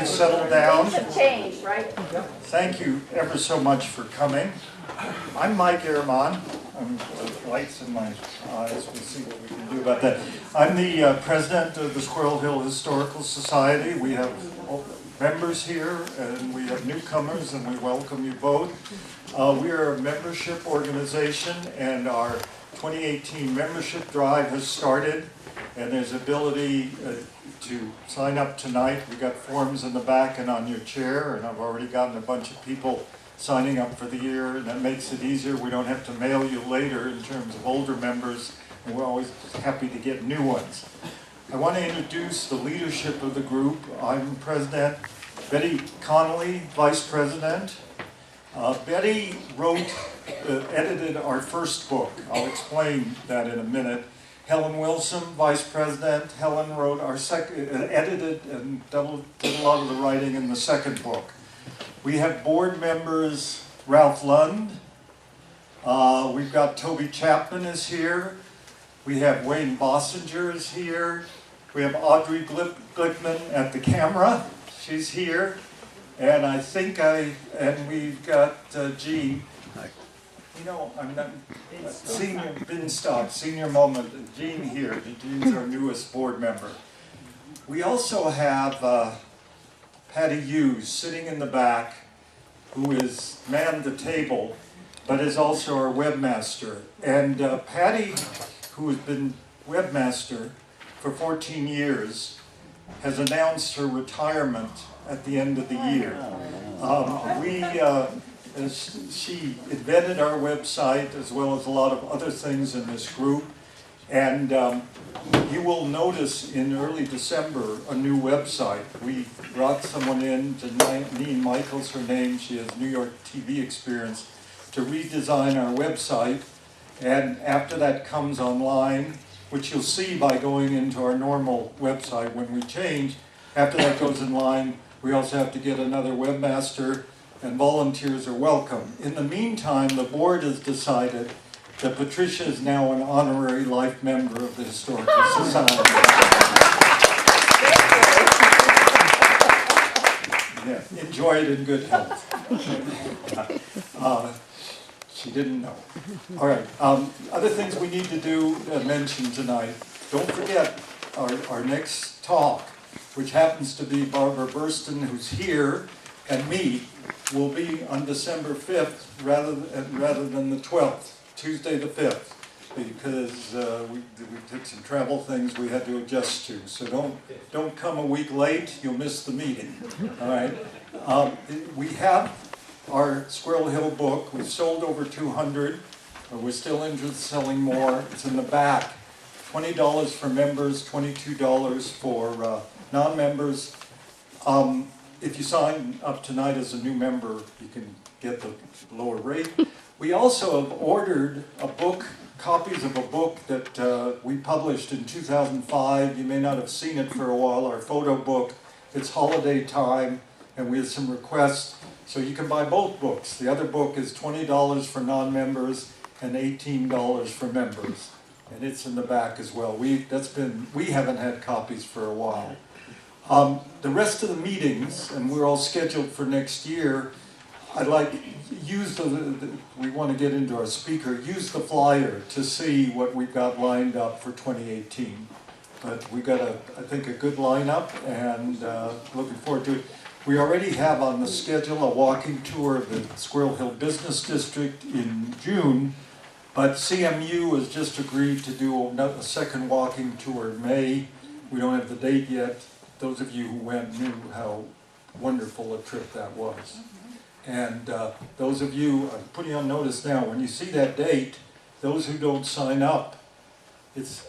settle down. Things have changed, right? Thank you ever so much for coming. I'm Mike Ehrman. Lights in my eyes, we'll see what we can do about that. I'm the president of the Squirrel Hill Historical Society. We have members here and we have newcomers, and we welcome you both. We are a membership organization, and our 2018 membership drive has started, and there's ability to sign up tonight. We got forms in the back and on your chair, and I've already gotten a bunch of people signing up for the year, and that makes it easier. We don't have to mail you later in terms of older members, and we're always happy to get new ones. I want to introduce the leadership of the group. I'm president. Betty Connolly, vice president. Betty edited our first book. I'll explain that in a minute. Helen Wilson, vice president. Helen wrote our edited and did a lot of the writing in the second book. We have board members, Ralph Lund. We've got Toby Chapman is here. We have Wayne Bossinger is here. We have Audrey Glickman at the camera. She's here. And I think we've got Jean. You know, I'm not, senior Binstock, senior moment, Jean here. Jean's our newest board member. We also have Patty Hughes sitting in the back, who is manned the table, but is also our webmaster. And Patty, who has been webmaster for 14 years, has announced her retirement at the end of the year. She invented our website as well as a lot of other things in this group. And you will notice in early December a new website. We brought someone in, Janine Michaels, her name, she has New York TV experience, to redesign our website. And after that comes online, which you'll see by going into our normal website when we change. After that goes online, we also have to get another webmaster, and volunteers are welcome. In the meantime, the board has decided that Patricia is now an honorary life member of the Historical Society. Yeah, enjoy it in good health. She didn't know. All right, other things we need to mention tonight. Don't forget our next talk, which happens to be Barbara Burston, who's here, and me, will be on December 5th rather than the 12th. Tuesday the 5th, because we took some travel things we had to adjust to. So don't come a week late, you'll miss the meeting. All right. We have our Squirrel Hill book. We've sold over 200. We're still interested in selling more. It's in the back. $20 for members, $22 for non-members. If you sign up tonight as a new member, you can get the lower rate. We also have ordered a book, copies of a book that we published in 2005. You may not have seen it for a while, our photo book. It's holiday time, and we had some requests. So you can buy both books. The other book is $20 for non-members and $18 for members. And it's in the back as well. We haven't had copies for a while. The rest of the meetings, and we're all scheduled for next year, we want to get into our speaker, use the flyer to see what we've got lined up for 2018. But we've got, I think, a good lineup, and looking forward to it. We already have on the schedule a walking tour of the Squirrel Hill Business District in June, but CMU has just agreed to do a second walking tour in May. We don't have the date yet. Those of you who went knew how wonderful a trip that was. And those of you, I'm putting on notice now, when you see that date, those who don't sign up,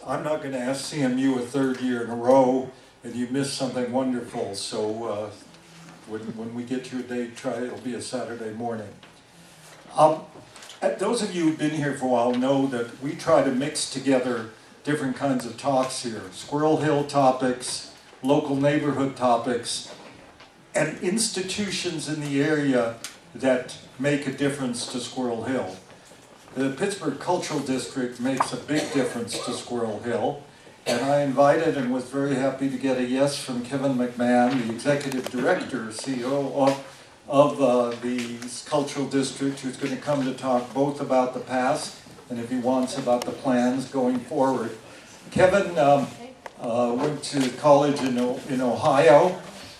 I'm not going to ask CMU a third year in a row, and you miss something wonderful. So when we get to a date, it'll be a Saturday morning. Those of you who've been here for a while know that we try to mix together different kinds of talks here. Squirrel Hill topics, local neighborhood topics, and institutions in the area that make a difference to Squirrel Hill. The Pittsburgh Cultural District makes a big difference to Squirrel Hill, And I invited and was very happy to get a yes from Kevin McMahon, the Executive Director, CEO of the Cultural District, who's going to come to talk both about the past and, if he wants, about the plans going forward. Kevin went to college in Ohio,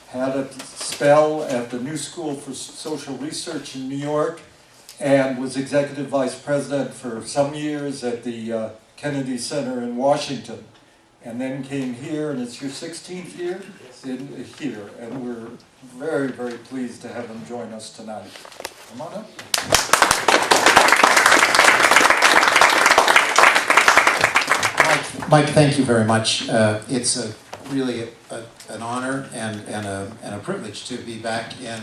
had a spell at the New School for Social Research in New York, and was Executive Vice President for some years at the Kennedy Center in Washington. And then came here, and it's your 16th year here, and we're very, very pleased to have him join us tonight. Come on up. Mike, thank you very much. It's really an honor and a privilege to be back in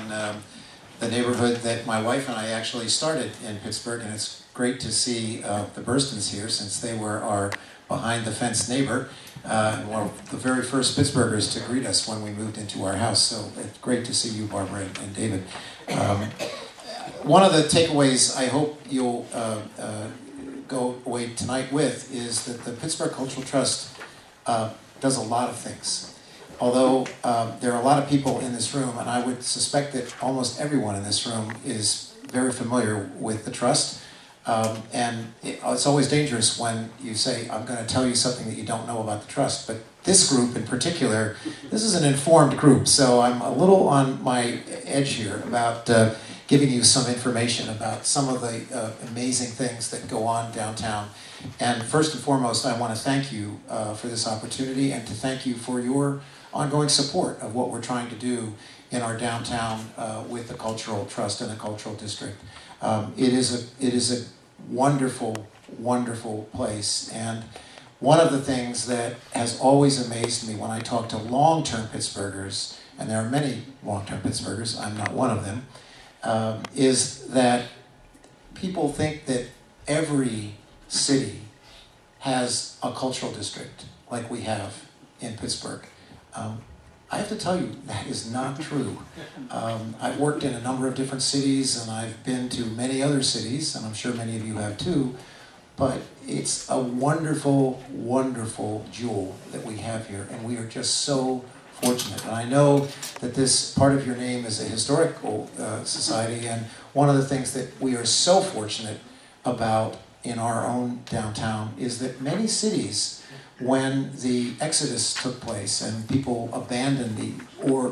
the neighborhood that my wife and I actually started in Pittsburgh, and it's great to see the Burstons here, since they were our behind-the-fence neighbor, one of the very first Pittsburghers to greet us when we moved into our house. So it's great to see you, Barbara and David. One of the takeaways I hope you'll go away tonight with is that the Pittsburgh Cultural Trust does a lot of things. Although there are a lot of people in this room, and I would suspect that almost everyone in this room is very familiar with the Trust. And it's always dangerous when you say, I'm going to tell you something that you don't know about the Trust. But this group in particular, this is an informed group, so I'm a little on my edge here about giving you some information about some of the amazing things that go on downtown. And first and foremost, I want to thank you for this opportunity, and to thank you for your ongoing support of what we're trying to do in our downtown with the Cultural Trust and the Cultural District. It is a wonderful, wonderful place, and one of the things that has always amazed me when I talk to long-term Pittsburghers, and there are many long-term Pittsburghers, I'm not one of them, is that people think that every city has a cultural district like we have in Pittsburgh. I have to tell you, that is not true. I've worked in a number of different cities, and I've been to many other cities, and I'm sure many of you have too, but it's a wonderful, wonderful jewel that we have here, and we are just so fortunate. And I know that this part of your name is a historical society, and one of the things that we are so fortunate about in our own downtown is that many cities, when the Exodus took place and people abandoned the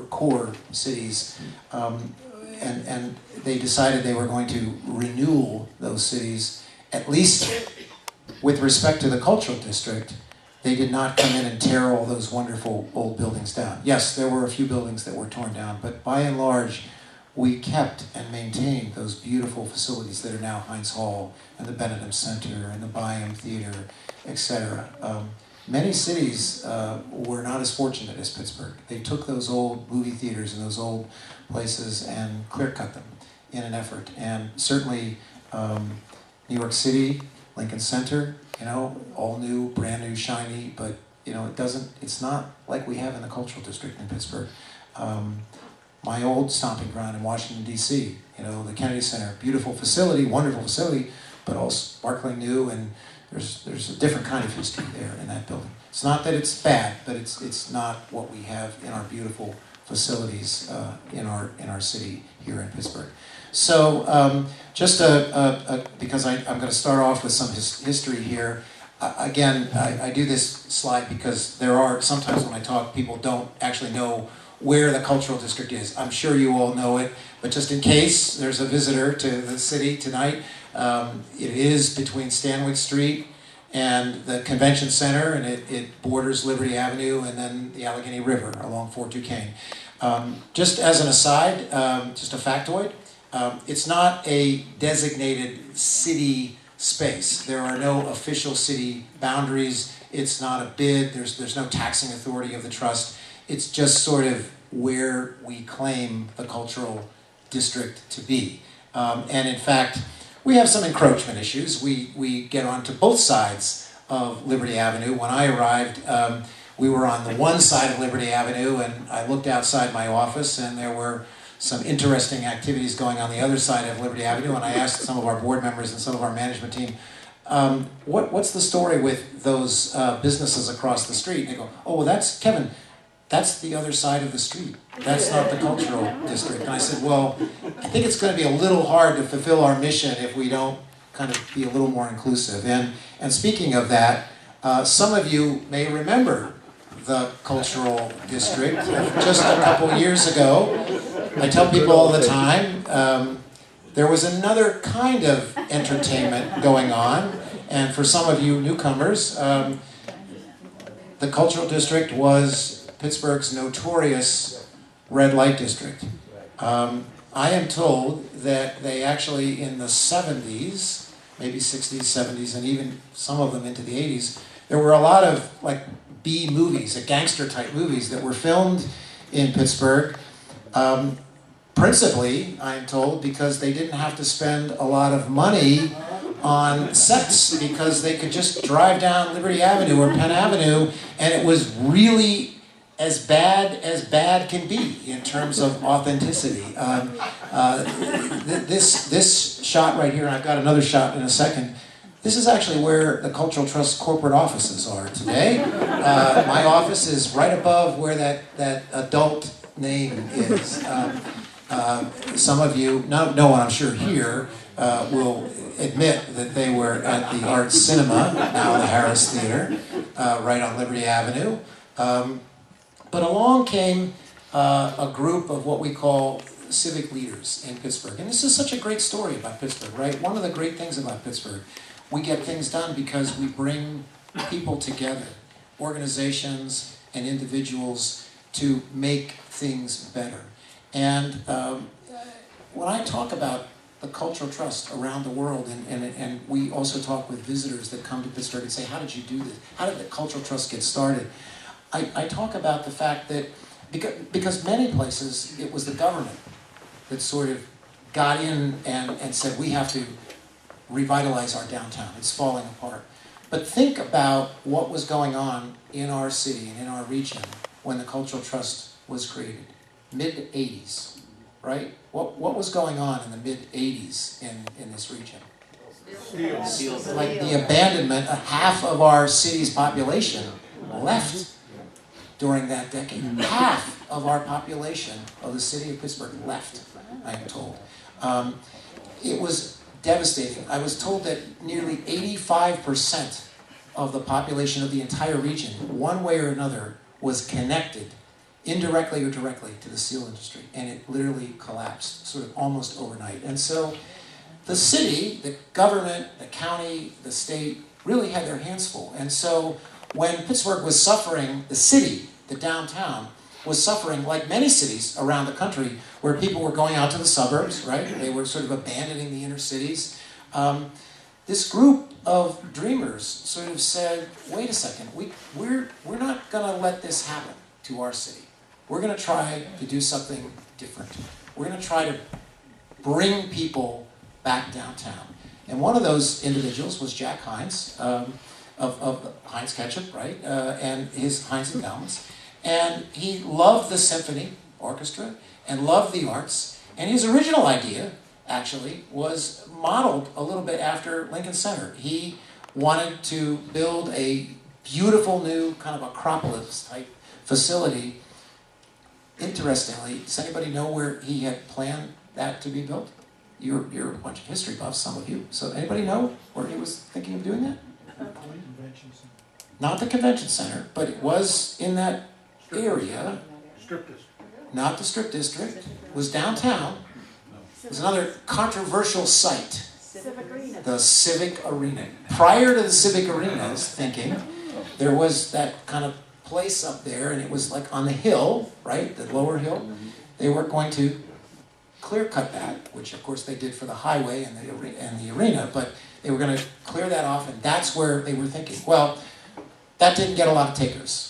core cities, and they decided they were going to renew those cities, at least with respect to the cultural district, they did not come in and tear all those wonderful old buildings down. Yes, there were a few buildings that were torn down, but by and large, we kept and maintained those beautiful facilities that are now Heinz Hall and the Benedum Center and the Byam Theater, etc. Many cities were not as fortunate as Pittsburgh. They took those old movie theaters and those old places and clear-cut them in an effort. And certainly New York City, Lincoln Center, all new, brand new, shiny, but it's not like we have in the Cultural District in Pittsburgh. My old stomping ground in Washington, D.C., the Kennedy Center, beautiful facility, wonderful facility, but all sparkling new, and there's a different kind of history there in that building. It's not that it's bad, but it's not what we have in our beautiful facilities in our city here in Pittsburgh. So just because I'm going to start off with some history here. Again, I do this slide because there are sometimes when I talk, people don't actually know where the Cultural District is. I'm sure you all know it, but just in case there's a visitor to the city tonight, it is between Stanwyck Street and the Convention Center, and it borders Liberty Avenue and then the Allegheny River along Fort Duquesne. Just as an aside, just a factoid, it's not a designated city space. There are no official city boundaries. It's not a bid. There's no taxing authority of the trust. It's just sort of where we claim the cultural district to be. And in fact, we have some encroachment issues. We get onto both sides of Liberty Avenue. When I arrived, we were on the one side of Liberty Avenue, and I looked outside my office, and there were some interesting activities going on the other side of Liberty Avenue, and I asked some of our board members and some of our management team, what's the story with those businesses across the street? And they go, oh, well, that's, Kevin, that's the other side of the street. That's not the cultural district. And I said, well, I think it's going to be a little hard to fulfill our mission if we don't kind of be a little more inclusive. And speaking of that, some of you may remember the cultural district. Just a couple years ago, I tell people all the time, there was another kind of entertainment going on. And for some of you newcomers, the cultural district was Pittsburgh's notorious Redlight District. I am told that they actually, in the 70s, maybe 60s, 70s, and even some of them into the 80s, there were a lot of like B movies, gangster type movies that were filmed in Pittsburgh. Principally, I'm told, because they didn't have to spend a lot of money on sets, because they could just drive down Liberty Avenue or Penn Avenue, and it was really as bad can be in terms of authenticity. This shot right here, and I've got another shot in a second, this is actually where the Cultural Trust corporate offices are today. My office is right above where that adult name is. Some of you, no one I'm sure here, will admit that they were at the Art Cinema, now the Harris Theatre, right on Liberty Avenue. But along came a group of what we call civic leaders in Pittsburgh. And this is such a great story about Pittsburgh, right? One of the great things about Pittsburgh, we get things done because we bring people together, organizations and individuals, to make things better. And when I talk about the Cultural Trust around the world, and we also talk with visitors that come to Pittsburgh and say, how did you do this? How did the Cultural Trust get started? I talk about the fact that, because many places, it was the government that sort of got in and said, we have to revitalize our downtown. It's falling apart. But think about what was going on in our city and in our region when the Cultural Trust was created. Mid-'80s, right? What was going on in the mid-'80s in this region? Like the abandonment, half of our city's population left during that decade. Half of our population of the city of Pittsburgh left, I am told. It was devastating. I was told that nearly 85% of the population of the entire region, one way or another, was connected, indirectly or directly, to the steel industry. And it literally collapsed, sort of almost overnight. And so the city, the government, the county, the state, really had their hands full. And so when Pittsburgh was suffering, the city, the downtown, was suffering like many cities around the country where people were going out to the suburbs, right? They were sort of abandoning the inner cities. This group of dreamers sort of said, wait a second, we're not going to let this happen to our city. We're going to try to do something different. We're going to try to bring people back downtown. And one of those individuals was Jack Hines, of Heinz Ketchup, right? And his Heinz Endowments. And he loved the symphony orchestra and loved the arts. And his original idea, actually, was modeled a little bit after Lincoln Center. He wanted to build a beautiful new kind of Acropolis-type facility. Interestingly, does anybody know where he had planned that to be built? You're a bunch of history buffs, some of you. So anybody know where he was thinking of doing that? Not the convention center, but it was in that area. Strip district. Not the Strip District. It was downtown. It was another controversial site. The Civic Arena. Prior to the Civic Arena's thinking, there was that kind of place up there, and it was like on the hill, right, the lower hill. They were going to clear cut that, which of course they did for the highway and the arena, but they were going to clear that off, and that's where they were thinking. Well, that didn't get a lot of takers.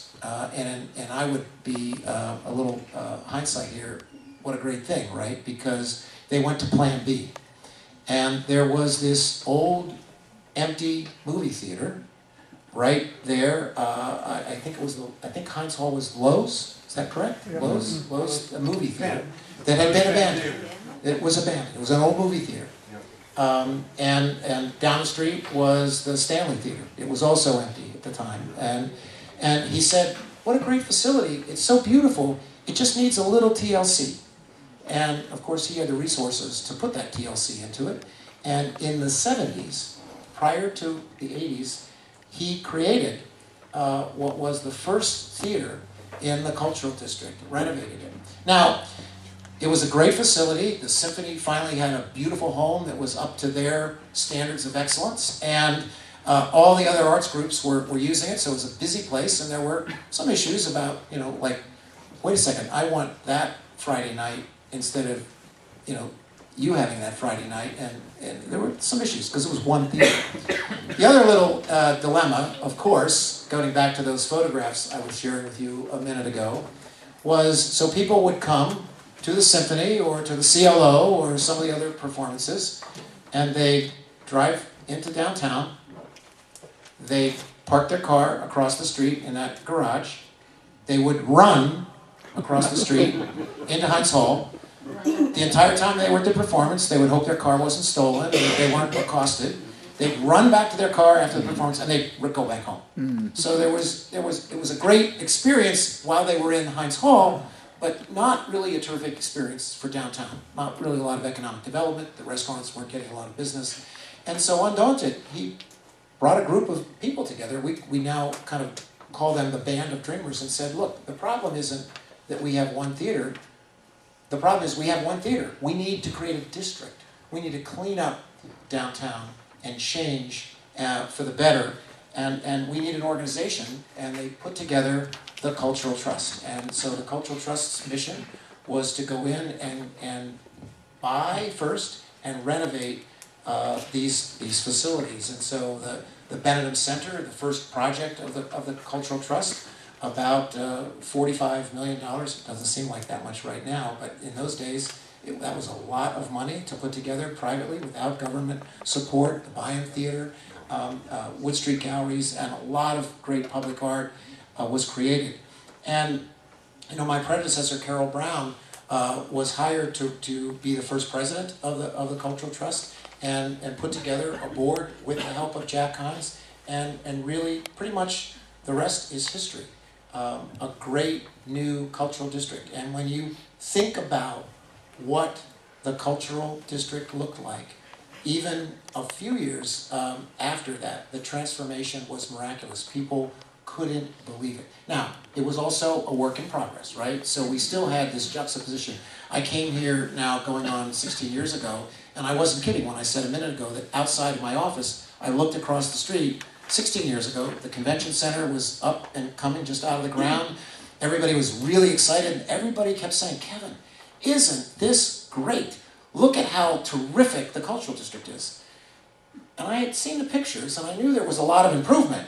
And I would be a little hindsight here, what a great thing, right? Because they went to Plan B. And there was this old, empty movie theater right there. I think Heinz Hall was Lowe's. Is that correct? Yeah. Lowe's, a movie theater that had been abandoned. It was abandoned. It was an old movie theater. And down the street was the Stanley Theater. It was also empty at the time. And he said, what a great facility. It's so beautiful. It just needs a little TLC. And of course he had the resources to put that TLC into it. And in the 70s, prior to the 80s, he created what was the first theater in the Cultural District, renovated it. Now, it was a great facility. The symphony finally had a beautiful home that was up to their standards of excellence, and all the other arts groups were using it, so it was a busy place, and there were some issues about, like, wait a second, I want that Friday night instead of, you having that Friday night, and there were some issues, because it was one theater. The other little dilemma, of course, going back to those photographs I was sharing with you a minute ago, was so people would come to the symphony or to the CLO or some of the other performances, and they drive into downtown, they park their car across the street in that garage, they would run across the street into Heinz Hall. The entire time they were at the performance, they would hope their car wasn't stolen, and that they weren't accosted. They'd run back to their car after the performance, and they'd go back home. So it was a great experience while they were in Heinz Hall, but not really a terrific experience for downtown. Not really a lot of economic development. The restaurants weren't getting a lot of business. And so undaunted, he brought a group of people together. We now kind of call them the Band of Dreamers, and said, look, the problem isn't that we have one theater. The problem is we have one theater. We need to create a district. We need to clean up downtown and change for the better. And we need an organization, and they put together the Cultural Trust. And so the Cultural Trust's mission was to go in and buy first and renovate these facilities. And so the Benedum Center, the first project of the Cultural Trust, about $45 million. It doesn't seem like that much right now, but in those days, that was a lot of money to put together privately without government support. The Bayham Theater, Wood Street Galleries, and a lot of great public art was created. And my predecessor, Carol Brown, was hired to be the first president of the Cultural Trust, and put together a board with the help of Jack Hines, and really pretty much the rest is history. A great new cultural district. And when you think about what the cultural district looked like, even a few years after that, the transformation was miraculous. People couldn't believe it. Now, it was also a work in progress, right? So we still had this juxtaposition. I came here now going on 16 years ago, and I wasn't kidding when I said a minute ago that outside of my office, I looked across the street. 16 years ago, the convention center was up and coming just out of the ground. Everybody was really excited, and everybody kept saying, Kevin, isn't this great? Look at how terrific the cultural district is. And I had seen the pictures, and I knew there was a lot of improvement.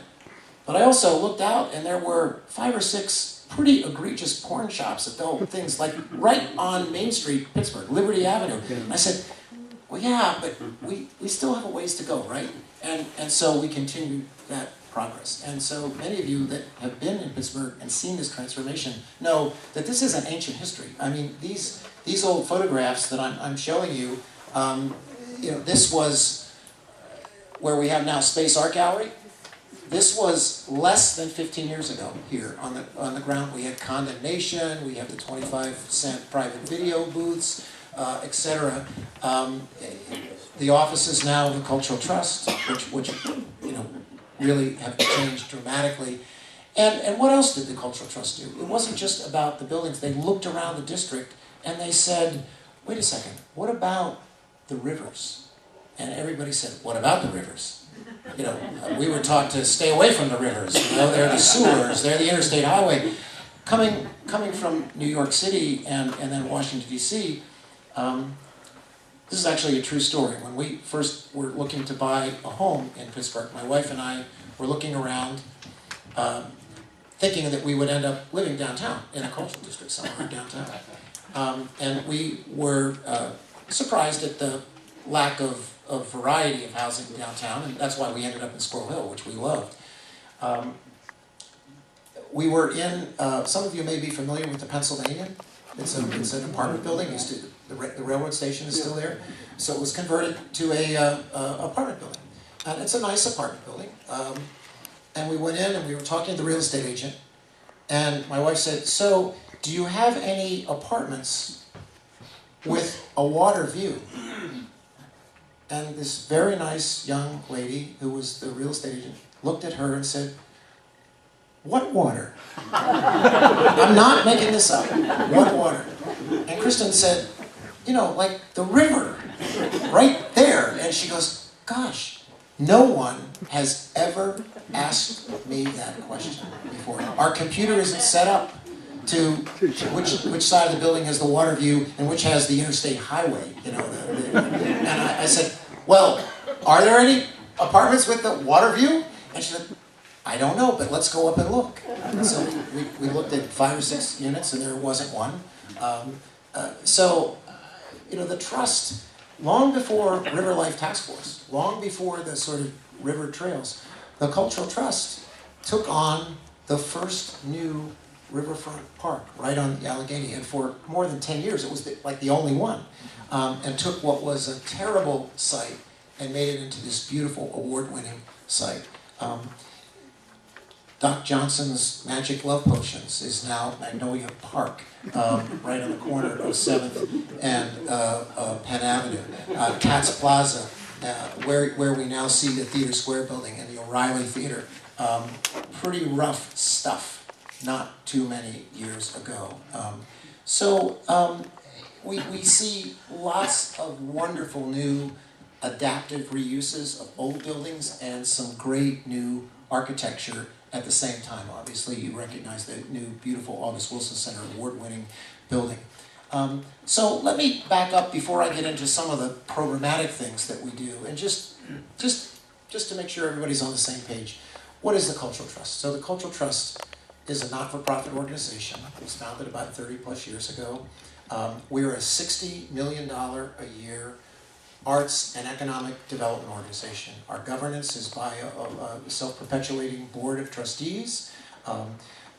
But I also looked out, and there were 5 or 6 pretty egregious porn shops that built things like right on Main Street, Pittsburgh, Liberty Avenue. And I said, well, yeah, but we still have a ways to go, right? And so we continued that progress. And so many of you that have been in Pittsburgh and seen this transformation know that this is an ancient history. I mean, these old photographs that I'm showing you, this was where we have now Space Art Gallery. This was less than 15 years ago here on the ground. We had Condemnation, we have the 25-cent private video booths, etc. The offices now of the Cultural Trust, which really have changed dramatically. And what else did the Cultural Trust do? It wasn't just about the buildings. They looked around the district and they said, wait a second, what about the rivers? And everybody said, what about the rivers? We were taught to stay away from the rivers. They're the sewers, they're the interstate highway. Coming from New York City and then Washington, D.C., this is actually a true story. When we first were looking to buy a home in Pittsburgh, my wife and I were looking around, thinking that we would end up living downtown, in a cultural district somewhere downtown. And we were surprised at the lack of variety of housing downtown, and that's why we ended up in Squirrel Hill, which we loved. We were in, some of you may be familiar with the Pennsylvania. It's an apartment building. The railroad station is still there. So it was converted to a apartment building. And it's a nice apartment building. And we went in and we were talking to the real estate agent. And my wife said, so do you have any apartments with a water view? And this very nice young lady, who was the real estate agent, looked at her and said, what water? I'm not making this up. What water? And Kristen said, you know, like the river, right there. And she goes, gosh, no one has ever asked me that question before. Our computer isn't set up to which side of the building has the water view and which has the interstate highway, you know. And I said, well, are there any apartments with the water view? And she said, I don't know, but let's go up and look. And so we looked at 5 or 6 units and there wasn't one. You know, the trust, long before River Life Task Force, long before the sort of river trails, the Cultural Trust took on the first new riverfront park right on the Allegheny, and for more than 10 years it was like the only one, and took what was a terrible site and made it into this beautiful award-winning site. Doc Johnson's Magic Love Potions is now Magnolia Park, right on the corner of 7th and Penn Avenue. Katz Plaza, where we now see the Theater Square building and the O'Reilly Theater. Pretty rough stuff, not too many years ago. We see lots of wonderful new adaptive reuses of old buildings and some great new architecture at the same time. Obviously, you recognize the new, beautiful August Wilson Center award-winning building. So let me back up before I get into some of the programmatic things that we do, and just to make sure everybody's on the same page. What is the Cultural Trust? So the Cultural Trust is a not-for-profit organization. It was founded about 30 plus years ago. We're a $60 million a year arts and economic development organization. Our governance is by a self-perpetuating board of trustees.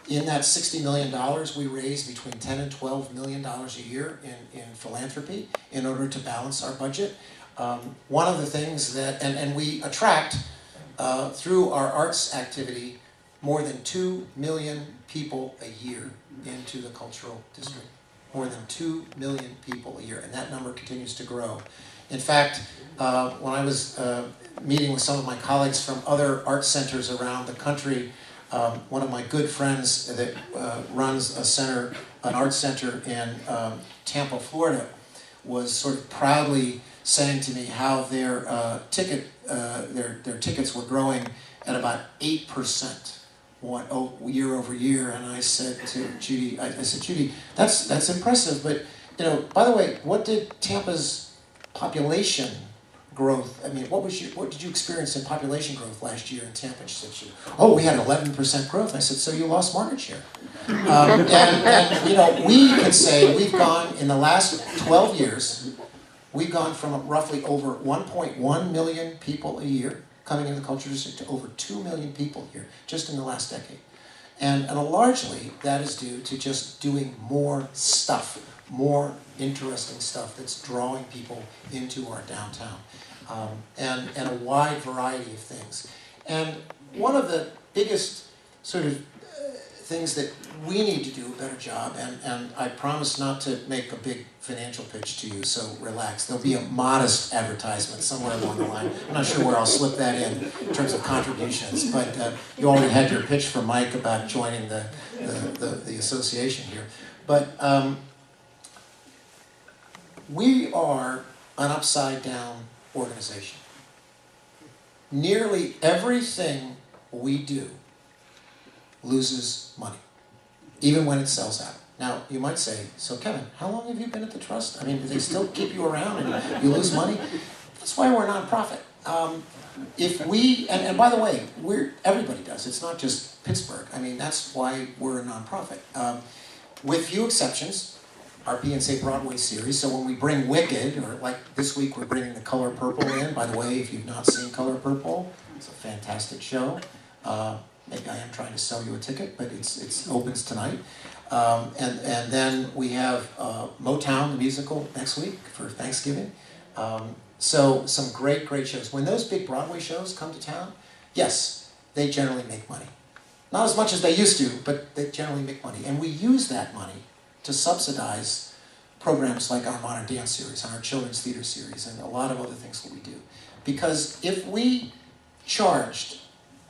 In that $60 million, we raise between $10 and $12 million a year in philanthropy in order to balance our budget. One of the things that, and we attract through our arts activity more than 2 million people a year into the cultural district. More than 2 million people a year, and that number continues to grow. In fact, when I was meeting with some of my colleagues from other art centers around the country, one of my good friends that runs an art center in Tampa, Florida, was sort of proudly saying to me how their tickets were growing at about 8%. Year over year, and I said to Judy, Judy, that's impressive, but you know, by the way, what did Tampa's population growth? I mean, what did you experience in population growth last year in Tampa? She said, oh, we had 11% growth. I said, so you lost market share. And you know, we can say we've gone in the last 12 years, we've gone from roughly over 1.1 million people a year coming into the culture district to over 2 million people here just in the last decade. And largely that is due to just doing more stuff, more interesting stuff that's drawing people into our downtown, and a wide variety of things. And one of the biggest sort of things that we need to do a better job, and I promise not to make a big financial pitch to you, so relax. There'll be a modest advertisement somewhere along the line. I'm not sure where I'll slip that in terms of contributions, but you already had your pitch from Mike about joining the association here. But we are an upside-down organization. Nearly everything we do loses money, even when it sells out. Now, you might say, so Kevin, how long have you been at the Trust? I mean, do they still keep you around and you lose money? That's why we're a nonprofit. If we, and by the way, everybody does. It's not just Pittsburgh. I mean, that's why we're a nonprofit. With few exceptions, our P&C Broadway series, so when we bring Wicked, or like this week we're bringing The Color Purple in. By the way, if you've not seen Color Purple, it's a fantastic show. Maybe I am trying to sell you a ticket, but it opens tonight. And then we have Motown, the musical, next week for Thanksgiving. So some great shows. When those big Broadway shows come to town, yes, they generally make money. Not as much as they used to, but they generally make money. And we use that money to subsidize programs like our Modern Dance series and our Children's Theater series and a lot of other things that we do. Because if we charged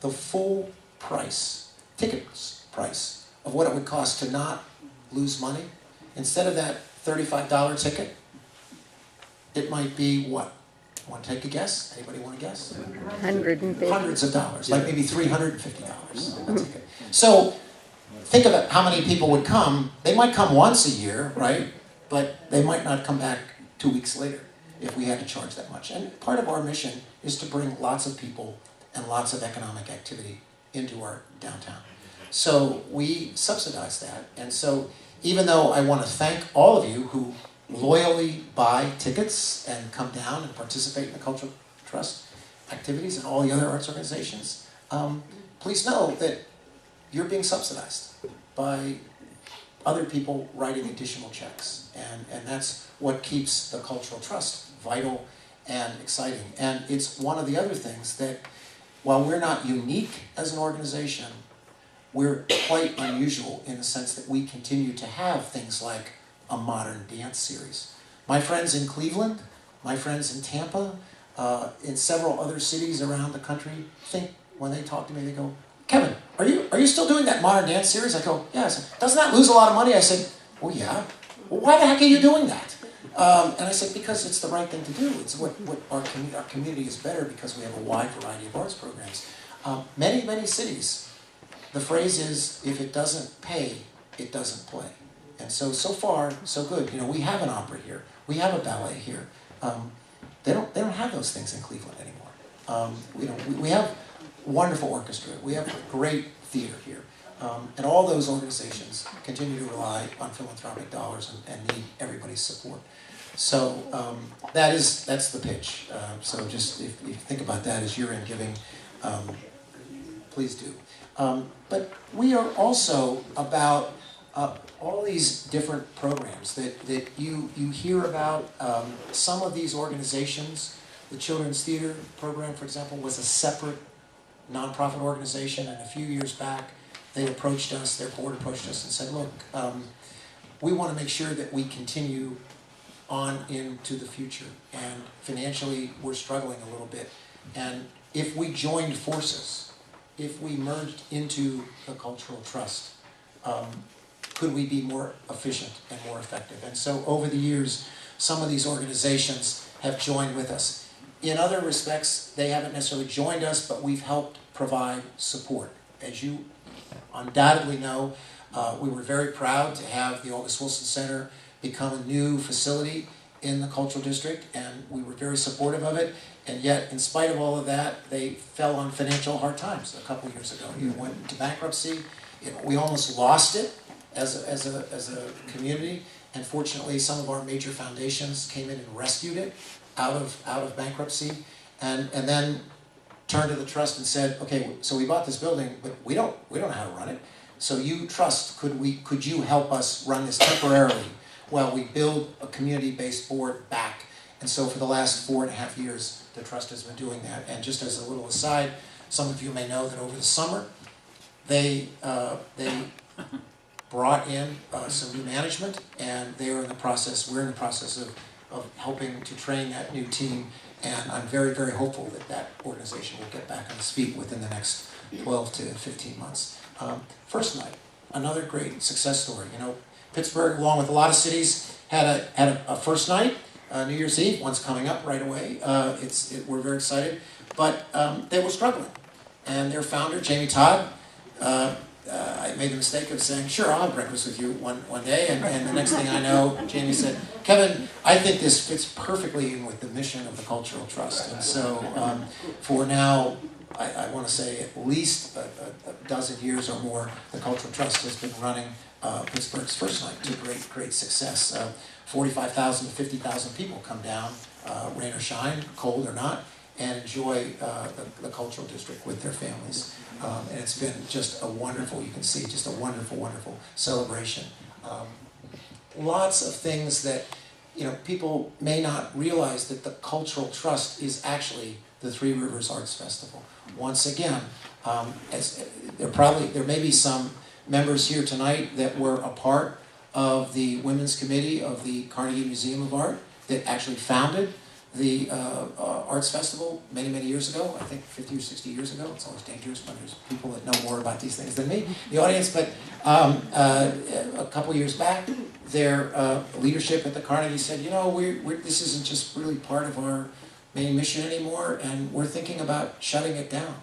the full price, ticket price, of what it would cost to not lose money, instead of that $35 ticket, it might be what? Want to take a guess? Anybody want to guess? 150. Hundreds of dollars, like maybe $350 a ticket. So think about how many people would come. They might come once a year, right? But they might not come back 2 weeks later if we had to charge that much. And part of our mission is to bring lots of people and lots of economic activity into our downtown. So we subsidize that. And so even though I want to thank all of you who loyally buy tickets and come down and participate in the Cultural Trust activities and all the other arts organizations, please know that you're being subsidized by other people writing additional checks. And that's what keeps the Cultural Trust vital and exciting. And it's one of the other things that, while we're not unique as an organization, we're quite unusual in the sense that we continue to have things like a modern dance series. My friends in Cleveland, my friends in Tampa, in several other cities around the country, think when they talk to me, they go, "Kevin, are you still doing that modern dance series?" I go, "Yeah." I said, "Doesn't that lose a lot of money?" I said, "Well, yeah." "Well, why the heck are you doing that?" And I said, "Because it's the right thing to do. It's what our community is better because we have a wide variety of arts programs." Many cities, the phrase is, if it doesn't pay, it doesn't play. And so far, so good. You know, we have an opera here. We have a ballet here. They don't have those things in Cleveland anymore. We have wonderful orchestra. We have great theater here. And all those organizations continue to rely on philanthropic dollars and need everybody's support. So that's the pitch. So just if you think about that as year-end giving, please do. But we are also about all these different programs that you hear about. Some of these organizations, the Children's Theater program, for example, was a separate nonprofit organization, and a few years back they approached us, their board approached us and said, "Look, we want to make sure that we continue on into the future, and financially we're struggling a little bit, and if we joined forces, if we merged into the Cultural Trust, could we be more efficient and more effective?" And so over the years, some of these organizations have joined with us. In other respects, they haven't necessarily joined us, but we've helped provide support. As you undoubtedly know, we were very proud to have the August Wilson Center become a new facility in the Cultural District, and we were very supportive of it. And yet, in spite of all of that, they fell on financial hard times a couple years ago. It went into bankruptcy. We almost lost it as a community, and fortunately, some of our major foundations came in and rescued it out of bankruptcy, and then turned to the trust and said, "Okay, so we bought this building, but we don't know how to run it. So you trust, could you help us run this temporarily while we build a community-based board back?" And so for the last 4.5 years, the trust has been doing that. And just as a little aside, some of you may know that over the summer, they brought in some new management, and we're in the process of helping to train that new team. And I'm very, very hopeful that organization will get back on its feet within the next 12 to 15 months. First night, another great success story. You know, Pittsburgh, along with a lot of cities, had a first night, New Year's Eve. One's coming up right away. We're very excited, but they were struggling. And their founder, Jamie Todd, I made the mistake of saying, "Sure, I'll have breakfast with you one day," and the next thing I know, Jamie said, "Kevin, I think this fits perfectly in with the mission of the Cultural Trust." And so for now, I want to say at least a dozen years or more, the Cultural Trust has been running Pittsburgh's first night to great success. 45,000 to 50,000 people come down, rain or shine, cold or not, and enjoy the cultural district with their families. And it's been just a wonderful, you can see, just a wonderful, wonderful celebration. Lots of things that, you know, people may not realize that the Cultural Trust is actually the Three Rivers Arts Festival. Once again, there may be some members here tonight that were a part of the Women's Committee of the Carnegie Museum of Art that actually founded the Arts Festival many, many years ago, I think 50 or 60 years ago. It's always dangerous when there's people that know more about these things than me, the audience, but a couple years back, their leadership at the Carnegie said, you know, this isn't just really part of our main mission anymore, and we're thinking about shutting it down.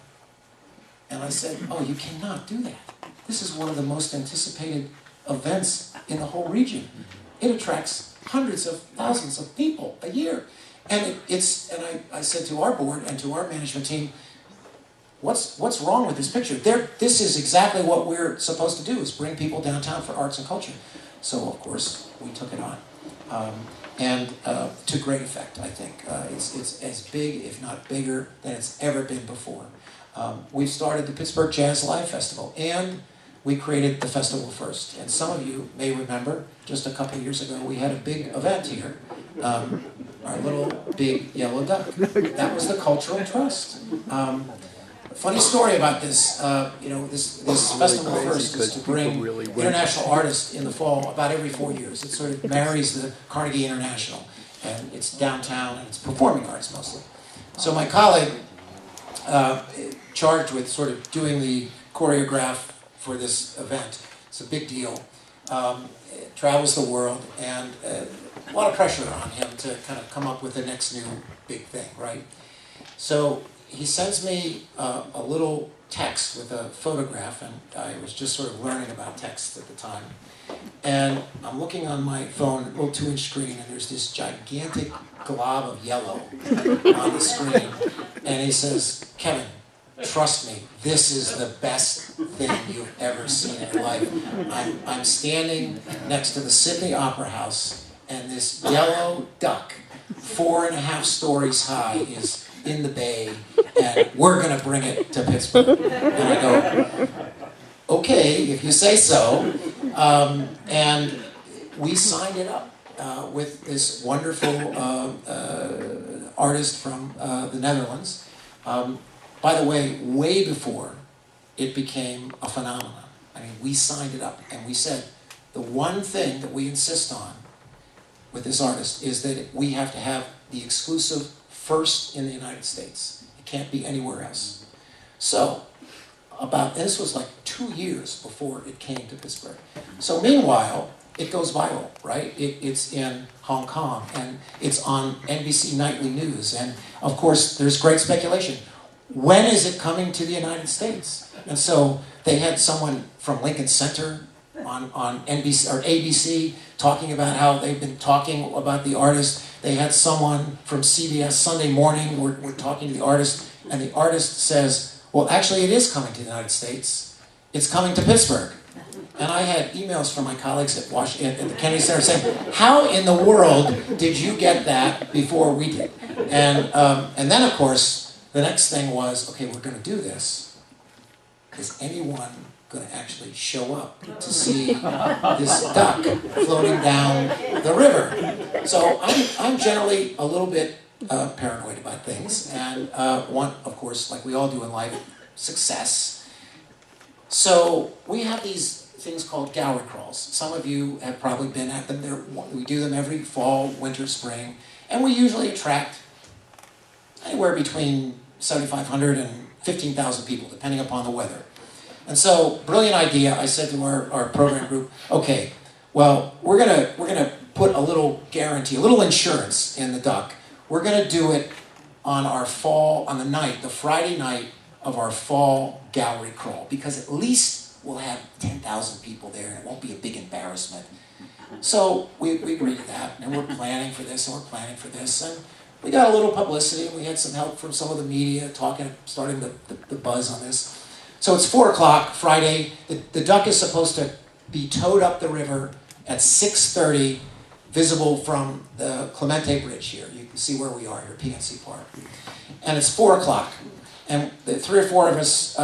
And I said, oh, you cannot do that. This is one of the most anticipated events in the whole region. It attracts hundreds of thousands of people a year. And I said to our board and to our management team, what's wrong with this picture? This is exactly what we're supposed to do, is bring people downtown for arts and culture. So, of course, we took it on. And to great effect, I think. It's as big, if not bigger, than it's ever been before. We've started the Pittsburgh Jazz Live Festival, and we created the festival first. And some of you may remember, just a couple years ago, we had a big event here. Our little big yellow duck. That was the Cultural Trust. Funny story about this, you know, this festival first is to bring international artists in the fall about every 4 years. It sort of marries the Carnegie International, and it's downtown, and it's performing arts mostly. So my colleague, charged with sort of doing the choreograph for this event, it's a big deal, travels the world, and a lot of pressure on him to kind of come up with the next new big thing, right? So he sends me a little text with a photograph, and I was just sort of learning about text at the time. And I'm looking on my phone, a little 2-inch screen, and there's this gigantic glob of yellow on the screen. And he says, Kevin, trust me, this is the best thing you've ever seen in your life. I'm standing next to the Sydney Opera House, and this yellow duck, 4.5 stories high, is in the bay, and we're going to bring it to Pittsburgh. And I go, okay, if you say so. And we signed it up with this wonderful artist from the Netherlands. By the way before it became a phenomenon. I mean, we signed it up, and we said, the one thing that we insist on with this artist is that we have to have the exclusive first in the United States. It can't be anywhere else. So, this was like 2 years before it came to Pittsburgh. So meanwhile, it goes viral, right? It's in Hong Kong, and it's on NBC Nightly News, and of course, there's great speculation. When is it coming to the United States? And so they had someone from Lincoln Center on NBC or ABC talking about how they've been talking about the artist. They had someone from CBS Sunday Morning, we're talking to the artist, and the artist says, well, actually it is coming to the United States. It's coming to Pittsburgh. And I had emails from my colleagues at the Kennedy Center saying, how in the world did you get that before we did? And then, of course, the next thing was, okay, we're going to do this. Is anyone going to actually show up to see this duck floating down the river? So I'm generally a little bit paranoid about things, and want, of course, like we all do in life, success. So we have these things called gallery crawls. Some of you have probably been at them. We do them every fall, winter, spring, and we usually attract anywhere between 7,500 and 15,000 people, depending upon the weather. And so, brilliant idea, I said to our program group, okay, well, we're gonna put a little guarantee, a little insurance in the duck. We're gonna do it on the Friday night of our fall gallery crawl, because at least we'll have 10,000 people there and it won't be a big embarrassment. So we agreed to that, and we're planning for this, and we're planning for this, and we got a little publicity, and we had some help from some of the media starting the buzz on this. So it's 4 o'clock Friday. The duck is supposed to be towed up the river at 6:30 visible from the Clemente Bridge here. You can see where we are here, PNC Park. And it's 4 o'clock. And the 3 or 4 of us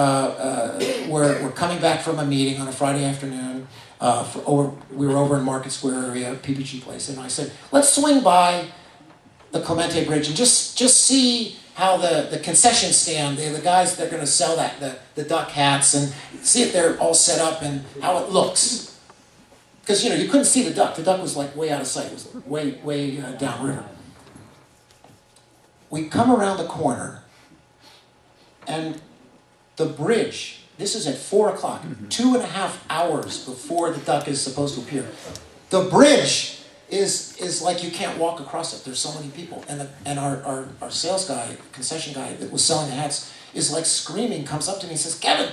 were coming back from a meeting on a Friday afternoon. We were over in Market Square area, PPG place, and I said, let's swing by the Clemente Bridge and just see how the concession stand, the guys that are going to sell the duck hats, and see if they're all set up and how it looks. Because, you couldn't see the duck. The duck was like way out of sight. It was way downriver. We come around the corner, and the bridge, this is at 4 o'clock, 2.5 hours before the duck is supposed to appear. The bridge is like you can't walk across it. There's so many people. And our sales guy, concession guy that was selling the hats, is like screaming, comes up to me and says, Kevin,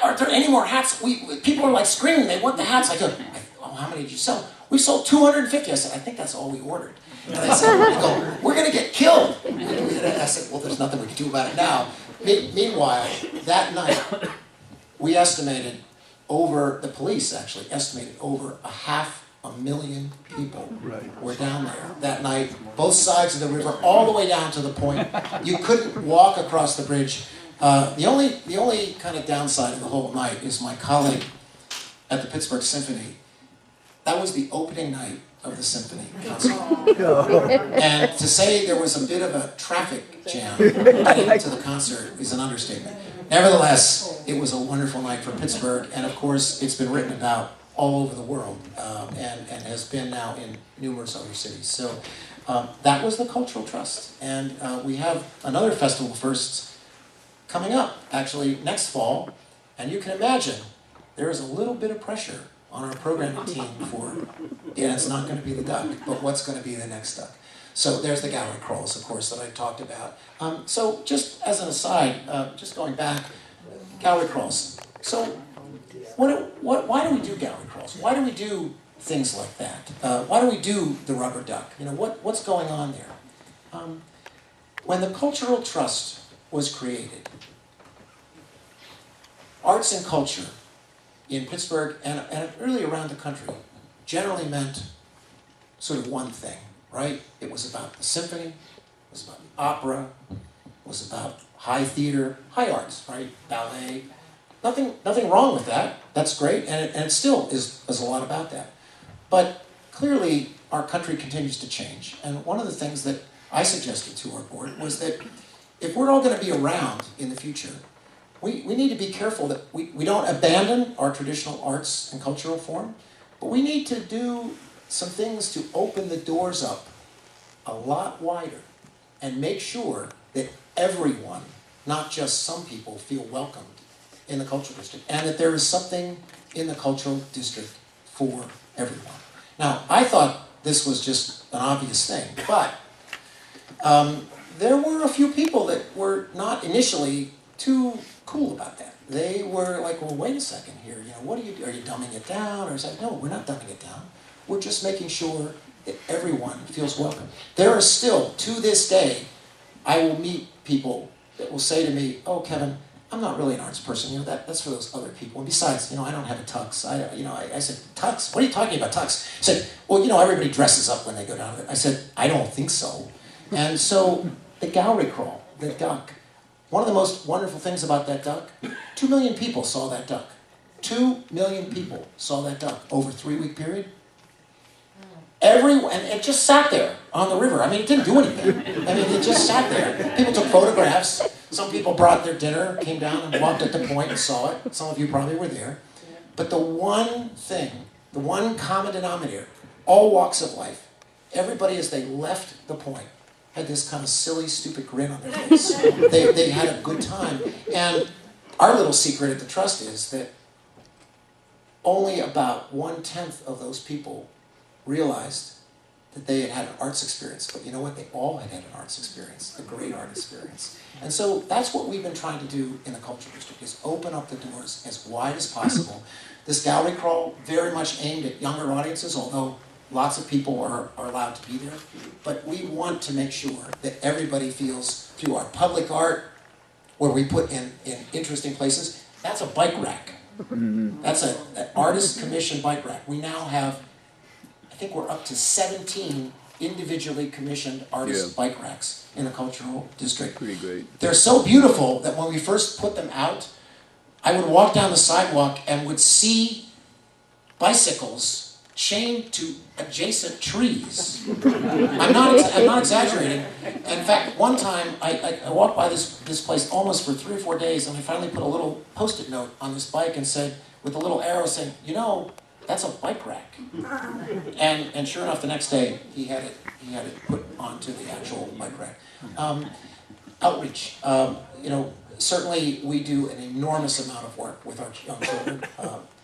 are there any more hats? People are like screaming, they want the hats. I go, oh, how many did you sell? We sold 250. I said, I think that's all we ordered. And I said, we're going to get killed. And I said, well, there's nothing we can do about it now. Meanwhile, that night, the police actually estimated over 500,000 people were down there that night, both sides of the river, all the way down to the point. You couldn't walk across the bridge. The only kind of downside of the whole night is my colleague at the Pittsburgh Symphony. That was the opening night of the symphony concert. And to say there was a bit of a traffic jam getting into the concert is an understatement. Nevertheless, it was a wonderful night for Pittsburgh, and of course, it's been written about all over the world, and has been now in numerous other cities. So that was the Cultural Trust. And we have another festival first coming up, actually next fall, and you can imagine there is a little bit of pressure on our programming team it's not going to be the duck, but what's going to be the next duck. So there's the gallery crawls, of course, that I talked about. So just as an aside, just going back, gallery crawls. So why do we do gallery crawls? Why do we do things like that? Why do we do the rubber duck? What's going on there? When the Cultural Trust was created, arts and culture in Pittsburgh and really around the country generally meant sort of one thing, right? It was about the symphony, it was about the opera, it was about high theater, high arts, right? Ballet. Nothing wrong with that. That's great, and it still is a lot about that. But clearly, our country continues to change. And one of the things that I suggested to our board was that if we're all going to be around in the future, we need to be careful that we don't abandon our traditional arts and cultural form, but we need to do some things to open the doors up a lot wider and make sure that everyone, not just some people, feel welcomed in the Cultural District, and that there is something in the Cultural District for everyone. Now, I thought this was just an obvious thing, but there were a few people that were not initially too cool about that. They were like, well, wait a second here, what are you dumbing it down? Or is that, no, we're not dumbing it down. We're just making sure that everyone feels welcome. There are still, to this day, I will meet people that will say to me, oh, Kevin, I'm not really an arts person, that's for those other people. And besides, I don't have a tux. I said, tux? What are you talking about, tux? He said, well, everybody dresses up when they go down there. I said, I don't think so. And so, the gallery crawl, the duck, one of the most wonderful things about that duck, 2 million people saw that duck. 2 million people saw that duck over a 3-week period. And it just sat there on the river. It didn't do anything. It just sat there. People took photographs. Some people brought their dinner, came down and walked at the point and saw it. Some of you probably were there. But the one thing, the one common denominator, all walks of life, everybody as they left the point had this kind of silly, stupid grin on their face. They had a good time. And our little secret at the Trust is that only about 1/10 of those people realized that they had had an arts experience. But you know what? They all had an arts experience, a great art experience. And so that's what we've been trying to do in the Cultural District, is open up the doors as wide as possible. This gallery crawl, very much aimed at younger audiences, although lots of people are allowed to be there. But we want to make sure that everybody feels, through our public art, where we put in interesting places, that's a bike rack. That's an artist commissioned bike rack. We now have I think we're up to 17 individually commissioned artist bike racks in the cultural district. Pretty great. They're so beautiful that when we first put them out, I would walk down the sidewalk and would see bicycles chained to adjacent trees. I'm not exaggerating. In fact, one time I walked by this place almost for 3 or 4 days, and I finally put a little Post-it note on this bike and said, with a little arrow saying, you know, that's a bike rack. And sure enough, the next day he had it put onto the actual bike rack. Outreach. You know, certainly we do an enormous amount of work with our young children,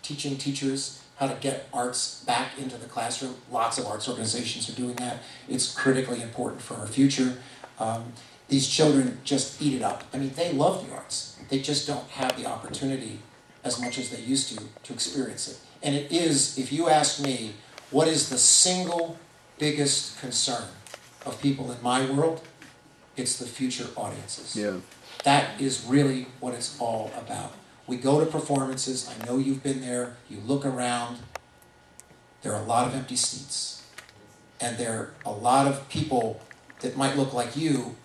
teaching teachers how to get arts back into the classroom. Lots of arts organizations are doing that. It's critically important for our future. These children just eat it up. I mean, they love the arts. They just don't have the opportunity as much as they used to experience it. And it is, if you ask me, what is the single biggest concern of people in my world? It's the future audiences. Yeah. That is really what it's all about. We go to performances, I know you've been there, you look around, there are a lot of empty seats. And there are a lot of people that might look like you,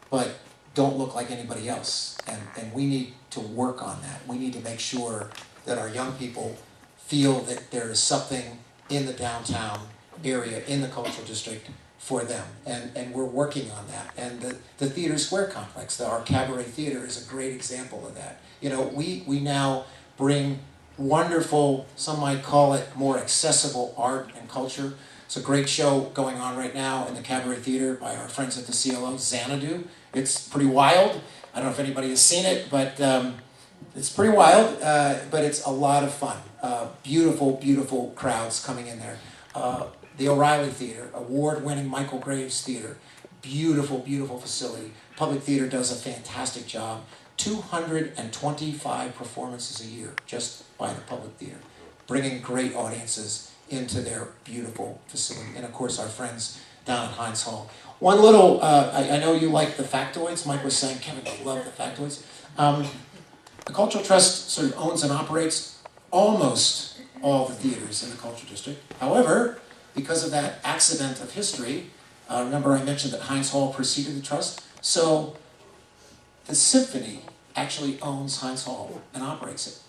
but don't look like anybody else. And we need to work on that. We need to make sure that our young people feel that there is something in the downtown area, in the cultural district, for them. And we're working on that. And the Theater Square complex, our Cabaret Theatre, is a great example of that. You know, we now bring wonderful, some might call it more accessible art and culture. It's a great show going on right now in the Cabaret Theatre by our friends at the CLO, Xanadu. It's pretty wild. I don't know if anybody has seen it, but it's pretty wild, but it's a lot of fun. Beautiful, beautiful crowds coming in there. The O'Reilly Theater, award-winning Michael Graves Theater. Beautiful, beautiful facility. Public Theater does a fantastic job. 225 performances a year just by the Public Theater, bringing great audiences into their beautiful facility. And of course, our friends down at Heinz Hall. One little, I know you like the factoids. Mike was saying, Kevin, I love the factoids. The Cultural Trust sort of owns and operates almost all the theaters in the Cultural District. However, because of that accident of history, remember I mentioned that Heinz Hall preceded the Trust, so the Symphony actually owns Heinz Hall and operates it,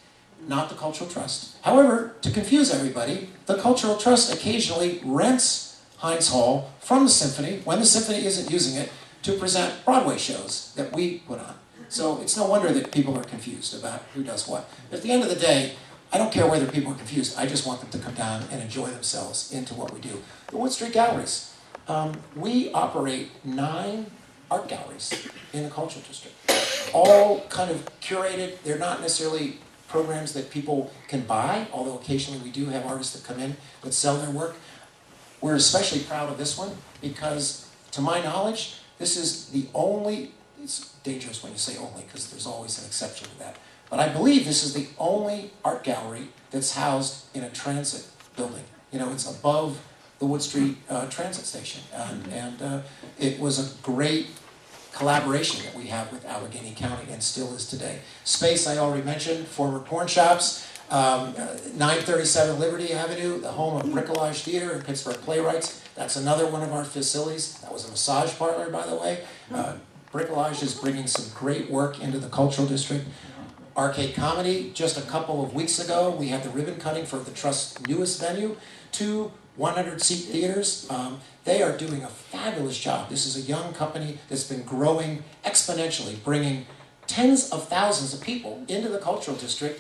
not the Cultural Trust. However, to confuse everybody, the Cultural Trust occasionally rents Heinz Hall from the Symphony, when the Symphony isn't using it, to present Broadway shows that we put on. So it's no wonder that people are confused about who does what. But at the end of the day, I don't care whether people are confused. I just want them to come down and enjoy themselves into what we do. The Wood Street Galleries. We operate 9 art galleries in the Cultural District. All kind of curated. They're not necessarily programs that people can buy, although occasionally we do have artists that come in that sell their work. We're especially proud of this one because, to my knowledge, this is the only, it's dangerous when you say only because there's always an exception to that, but I believe this is the only art gallery that's housed in a transit building. You know, it's above the Wood Street transit station. And it was a great collaboration that we have with Allegheny County and still is today. Space, I already mentioned, former porn shops, 937 Liberty Avenue, the home of Bricolage Theater and Pittsburgh Playwrights. That's another one of our facilities. That was a massage parlor, by the way. Bricolage is bringing some great work into the Cultural District. Arcade Comedy, just a couple of weeks ago, we had the ribbon cutting for the Trust's newest venue. 2 100-seat theaters. They are doing a fabulous job. This is a young company that's been growing exponentially, bringing tens of thousands of people into the Cultural District.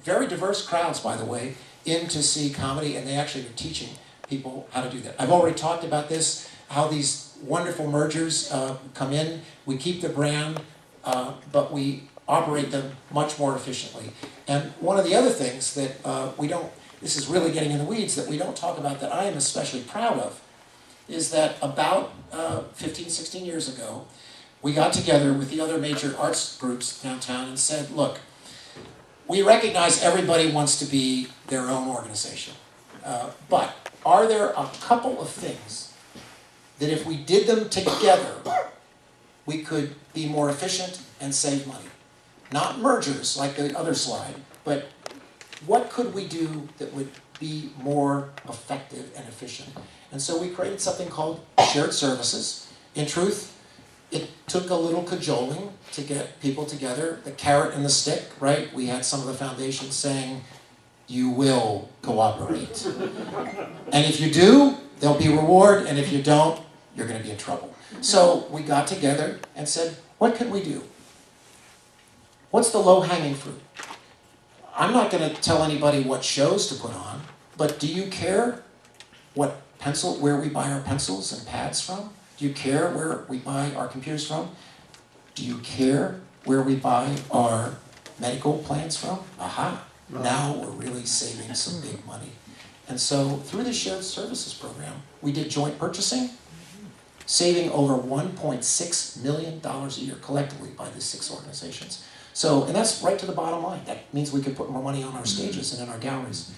Very diverse crowds, by the way, in to see comedy, and they actually are teaching people how to do that. I've already talked about this, how these wonderful mergers come in. We keep the brand, but we operate them much more efficiently. And one of the other things that we don't, this is really getting in the weeds, that we don't talk about that I am especially proud of, is that about 15, 16 years ago, we got together with the other major arts groups downtown and said, look, we recognize everybody wants to be their own organization, but are there a couple of things that if we did them together, we could be more efficient and save money? Not mergers like the other slide, but what could we do that would be more effective and efficient. And so we created something called shared services. In truth, it took a little cajoling to get people together, the carrot and the stick, right? We had some of the foundations saying, you will cooperate. And if you do, there'll be reward, and if you don't, you're going to be in trouble. So we got together and said, what can we do? What's the low-hanging fruit? I'm not going to tell anybody what shows to put on, but do you care where we buy our pencils and pads from? Do you care where we buy our computers from? Do you care where we buy our medical plans from? Aha! Now we're really saving some big money. And so through the shared services program, we did joint purchasing, saving over $1.6 million a year collectively by these 6 organizations. So, and that's right to the bottom line. That means we could put more money on our stages and in our galleries.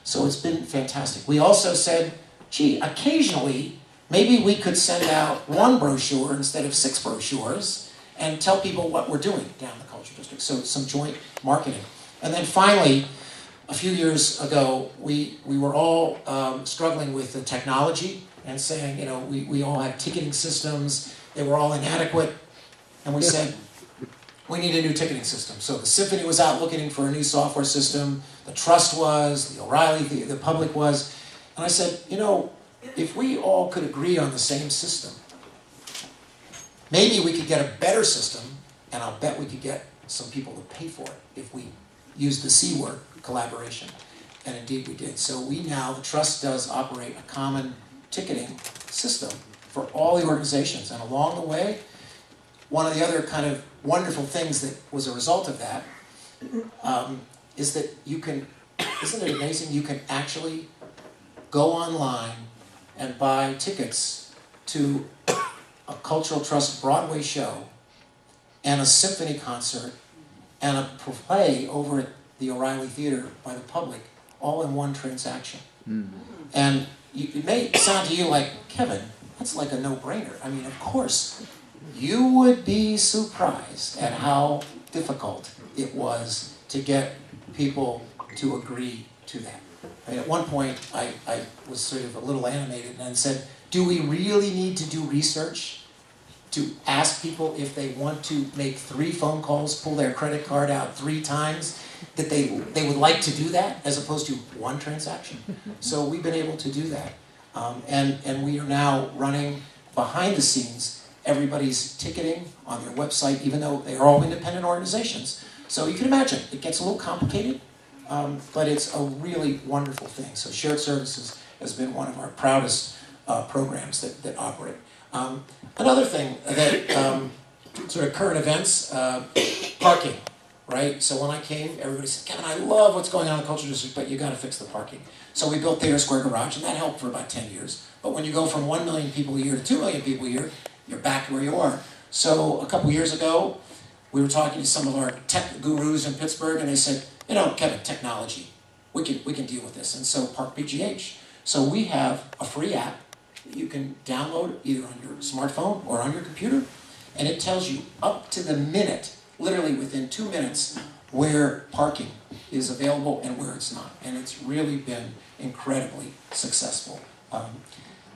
So it's been fantastic. We also said, gee, occasionally, maybe we could send out 1 brochure instead of 6 brochures and tell people what we're doing down the Cultural District. So some joint marketing. And then finally, a few years ago, we were all struggling with the technology and saying, you know, we all had ticketing systems, they were all inadequate, and we said, we need a new ticketing system. So the Symphony was out looking for a new software system, the Trust was, the O'Reilly, the public was, and I said, you know, if we all could agree on the same system, maybe we could get a better system, and I'll bet we could get some people to pay for it if we used the C word, collaboration. And indeed we did. So we now, the Trust does operate a common ticketing system for all the organizations. And along the way, one of the other kind of wonderful things that was a result of that is that you can, isn't it amazing, you can actually go online and buy tickets to a Cultural Trust Broadway show and a symphony concert and a play over at the O'Reilly Theatre by the public, all in one transaction. And it may sound to you like, Kevin, that's like a no-brainer. I mean, of course, you would be surprised at how difficult it was to get people to agree to that. I mean, at one point, I was sort of a little animated and said, do we really need to do research to ask people if they want to make 3 phone calls, pull their credit card out 3 times, that they would like to do that, as opposed to 1 transaction? So we've been able to do that. And we are now running behind the scenes everybody's ticketing on their website, even though they are all independent organizations. So you can imagine, it gets a little complicated, but it's a really wonderful thing. So shared services has been one of our proudest programs that operate. Another thing that sort of current events, parking, right? So when I came, everybody said, Kevin, I love what's going on in the Cultural District, but you got to fix the parking. So we built Theatre Square Garage, and that helped for about 10 years. But when you go from 1 million people a year to 2 million people a year, you're back where you are. So a couple years ago, we were talking to some of our tech gurus in Pittsburgh, and they said, you know, Kevin, technology, we can deal with this. And so Park BGH. So we have a free app that you can download either on your smartphone or on your computer, and it tells you up to the minute, literally within 2 minutes, where parking is available and where it's not. And it's really been incredibly successful.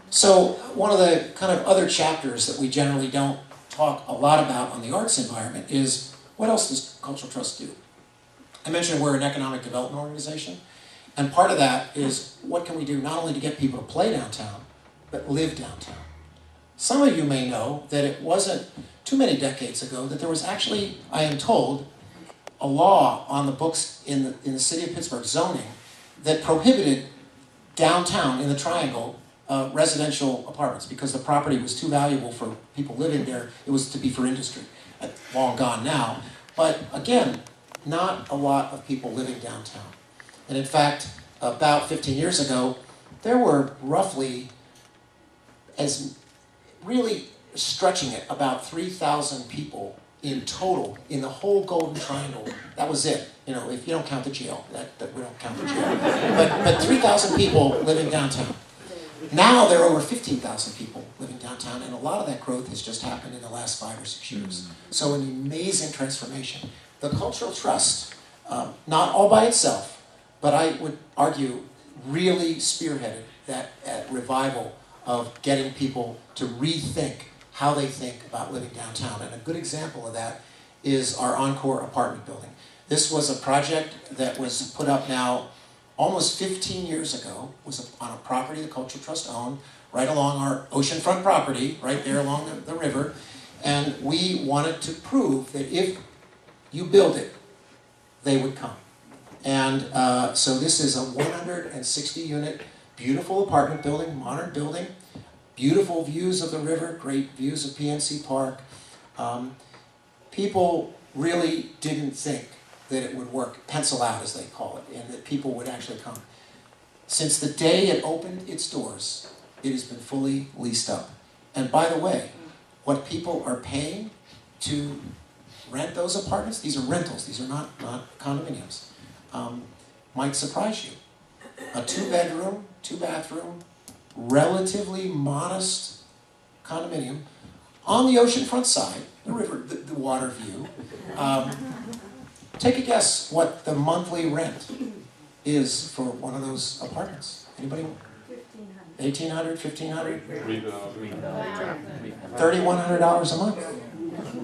So one of the kind of other chapters that we generally don't talk a lot about on the arts environment is, what else does Cultural Trust do? I mentioned we're an economic development organization, and part of that is what can we do not only to get people to play downtown, but live downtown. Some of you may know that it wasn't too many decades ago that there was actually, I am told, a law on the books in the city of Pittsburgh, zoning, that prohibited downtown in the Triangle residential apartments because the property was too valuable for people living there. It was to be for industry. Long gone now. But again, not a lot of people living downtown. And in fact, about 15 years ago, there were roughly, as really stretching it, about 3,000 people in total in the whole Golden Triangle. That was it. You know, if you don't count the jail, that we don't count the jail. But 3,000 people living downtown. Now there are over 15,000 people living downtown, and a lot of that growth has just happened in the last 5 or 6 years. So an amazing transformation. The Cultural Trust, not all by itself, but I would argue really spearheaded that revival of getting people to rethink how they think about living downtown. And a good example of that is our Encore apartment building. This was a project that was put up now almost 15 years ago. It was on a property the Cultural Trust owned, right along our oceanfront property, right there along the river. And we wanted to prove that if you build it, they would come. And so this is a 160-unit, beautiful apartment building, modern building, beautiful views of the river, great views of PNC Park. People really didn't think that it would work, pencil out as they call it, and that people would actually come. Since the day it opened its doors, it has been fully leased up. And by the way, what people are paying to rent those apartments, these are rentals, these are not condominiums, might surprise you. A 2-bedroom, 2-bathroom, relatively modest condominium on the oceanfront side, the river, the water view. Take a guess what the monthly rent is for one of those apartments. Anybody? $1,800, $1,500? $3,100 a month.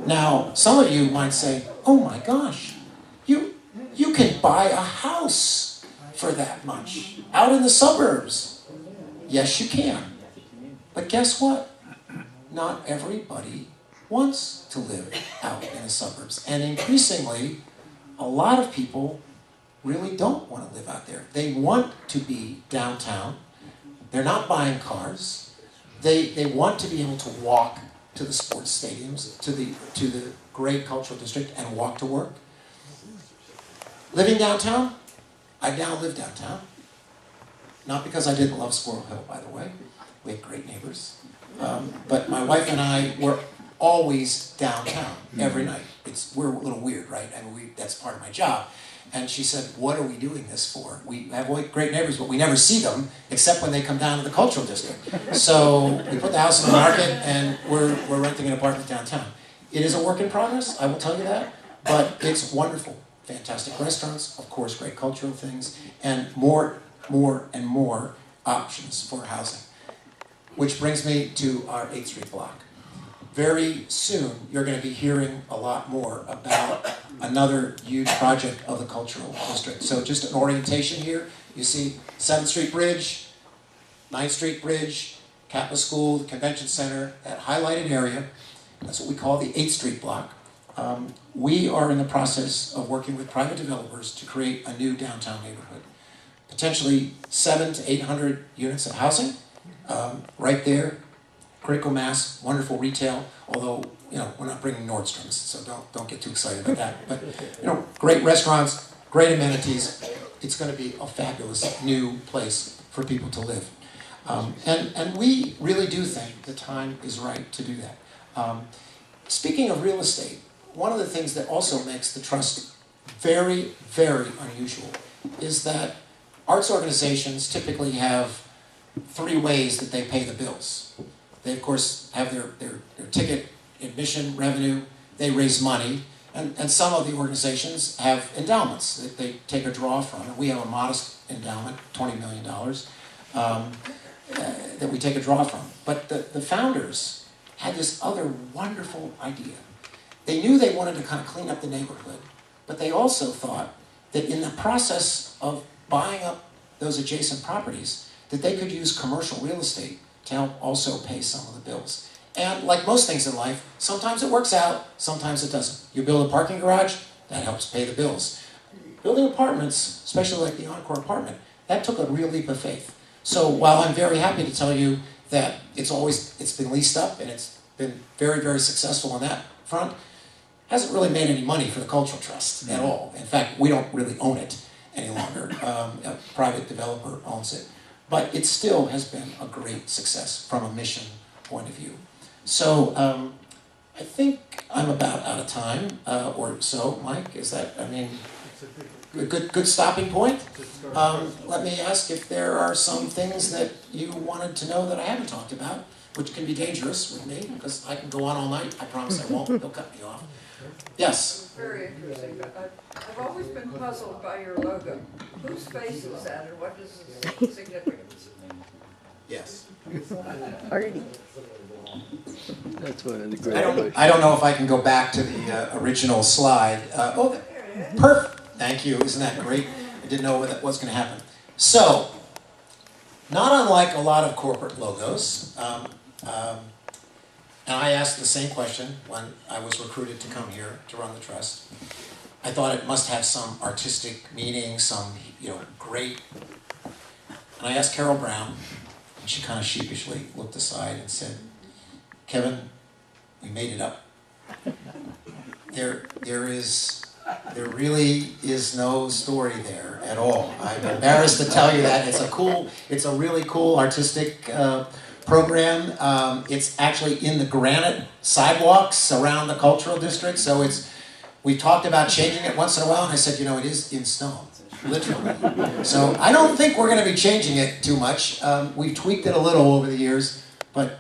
Now, some of you might say, oh my gosh, you can buy a house for that much out in the suburbs. Yes, you can. But guess what? Not everybody wants to live out in the suburbs. And increasingly, a lot of people really don't want to live out there. They want to be downtown. They're not buying cars. They want to be able to walk to the sports stadiums, to the great cultural district, and walk to work. Living downtown, I now live downtown. Not because I didn't love Squirrel Hill, by the way. We have great neighbors. But my wife and I were always downtown every night. We're a little weird, right? I mean, that's part of my job. And she said, what are we doing this for? We have great neighbors, but we never see them except when they come down to the cultural district. So we put the house on the market and we're renting an apartment downtown. It is a work in progress, I will tell you that, but it's wonderful. Fantastic restaurants, of course, great cultural things, and more and more options for housing. Which brings me to our 8th Street block. Very soon, you're going to be hearing a lot more about another huge project of the Cultural District. So just an orientation here. You see 7th Street Bridge, 9th Street Bridge, Kappa School, the Convention Center, that highlighted area. That's what we call the 8th Street block. We are in the process of working with private developers to create a new downtown neighborhood. Potentially 700 to 800 units of housing, right there. Critical mass, wonderful retail, although, we're not bringing Nordstrom's, so don't get too excited about that. But, great restaurants, great amenities. It's going to be a fabulous new place for people to live. And we really do think the time is right to do that. Speaking of real estate, one of the things that also makes the Trust very, very unusual is that arts organizations typically have 3 ways that they pay the bills. They, of course, have their ticket admission revenue, they raise money, and some of the organizations have endowments that they take a draw from. And we have a modest endowment, $20 million, that we take a draw from. But the founders had this other wonderful idea. They knew they wanted to kind of clean up the neighborhood, but they also thought that in the process of buying up those adjacent properties, that they could use commercial real estate to help also pay some of the bills. And like most things in life, sometimes it works out, sometimes it doesn't. You build a parking garage, that helps pay the bills. Building apartments, especially like the Encore apartment, that took a real leap of faith. So while I'm very happy to tell you that it's been leased up and it's been very, very successful on that front, hasn't really made any money for the Cultural Trust at all. In fact, we don't really own it any longer. A private developer owns it. But it still has been a great success from a mission point of view. So I think I'm about out of time, or so. Mike, is that, a good stopping point? Let me ask if there are some things that you wanted to know that I haven't talked about which can be dangerous with me, because I can go on all night. I promise I won't. They'll cut me off. Yes? Very interesting, but I've always been puzzled by your logo. Whose face is that, and what is its significance? Yes. That's one of the great I don't know if I can go back to the original slide. Perfect. Thank you. Isn't that great? I didn't know what was going to happen. So, not unlike a lot of corporate logos, and I asked the same question when I was recruited to come here to run the trust. I thought it must have some artistic meaning, some, great. And I asked Carol Brown, and she kind of sheepishly looked aside and said, "Kevin, we made it up. There really is no story there at all. I'm embarrassed to tell you that. It's a really cool artistic program. It's actually in the granite sidewalks around the cultural district, so we talked about changing it once in a while, and I said, it is in stone, literally. So I don't think we're going to be changing it too much. We've tweaked it a little over the years, but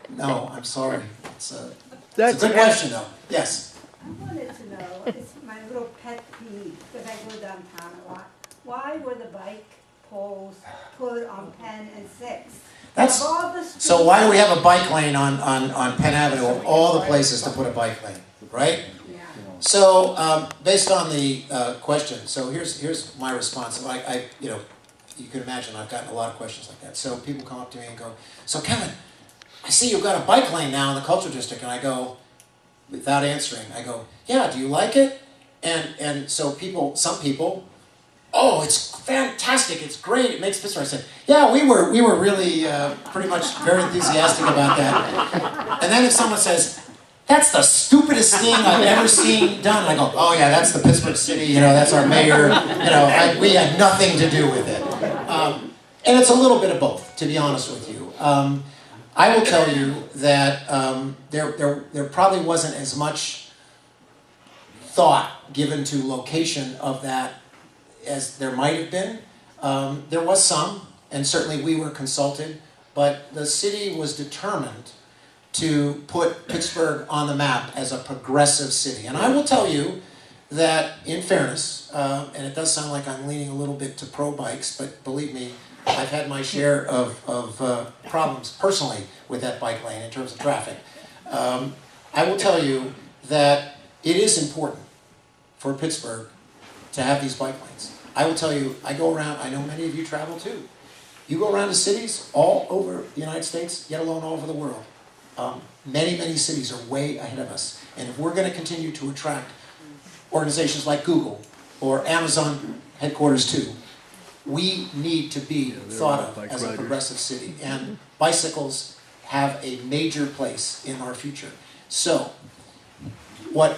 no, I'm sorry. It's a good question, though. Yes? I wanted to know, it's my little pet peeve, because I go downtown a lot. Why were the bike poles put on Penn and 6th? So why do we have a bike lane on Penn Avenue of all the places to put a bike lane, right? Yeah. So based on the question, so here's my response. You can imagine I've gotten a lot of questions like that. So people come up to me and go, "So Kevin, I see you've got a bike lane now in the Cultural District," and I go, without answering, I go, "Yeah, do you like it?" And so some people, "Oh, it's fantastic, it's great, it makes Pittsburgh." I said, "Yeah, we were really pretty much very enthusiastic about that." And then if someone says, "That's the stupidest thing I've ever seen done," I go, "Oh yeah, that's the Pittsburgh City, that's our mayor, we had nothing to do with it." And it's a little bit of both, to be honest with you. I will tell you that there probably wasn't as much thought given to location of that as there might have been. There was some, and certainly we were consulted, but the city was determined to put Pittsburgh on the map as a progressive city. And I will tell you that, in fairness, and it does sound like I'm leaning a little bit to pro-bikes, but believe me, I've had my share of problems personally with that bike lane in terms of traffic. I will tell you that it is important for Pittsburgh to have these bike lanes. I will tell you, I go around, I know many of you travel too. You go around to cities all over the United States, let alone all over the world. Many, many cities are way ahead of us. And if we're going to continue to attract organizations like Google or Amazon headquarters too, we need to be thought of as a progressive city. And bicycles have a major place in our future. So, what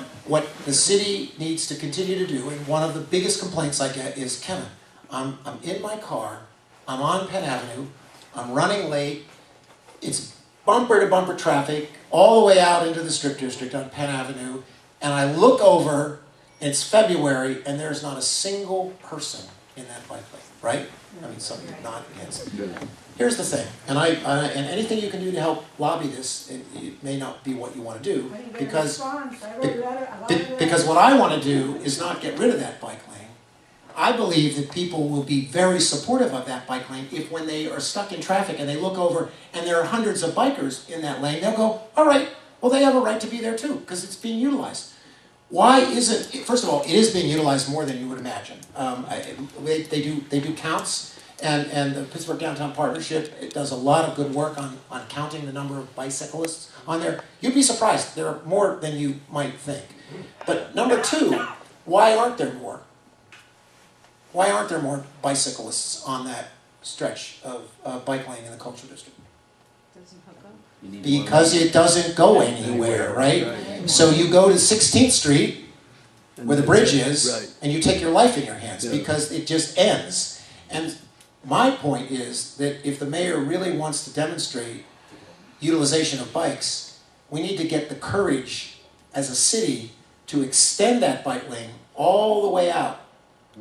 the city needs to continue to do, and one of the biggest complaints I get is, "Kevin, I'm in my car, I'm on Penn Avenue, I'm running late, it's bumper-to-bumper traffic all the way out into the Strip District on Penn Avenue, and I look over, it's February, and there's not a single person in that bike lane," right? I mean, some not against. Here's the thing, and anything you can do to help lobby this, it may not be what you want to do, because what I want to do is not get rid of that bike lane. I believe that people will be very supportive of that bike lane if, when they are stuck in traffic and they look over and there are hundreds of bikers in that lane, they'll go, "All right, well, they have a right to be there too, because it's being utilized." Why isn't, first of all, it is being utilized more than you would imagine. They do counts, and the Pittsburgh Downtown Partnership, it does a lot of good work on counting the number of bicyclists on there. You'd be surprised, there are more than you might think. But number two, why aren't there more? Why aren't there more bicyclists on that stretch of bike lane in the Cultural District? Because it doesn't go anywhere, right? So you go to 16th Street, where the bridge is, and you take your life in your hands, because it just ends. And my point is that if the mayor really wants to demonstrate utilization of bikes, we need to get the courage as a city to extend that bike lane all the way out,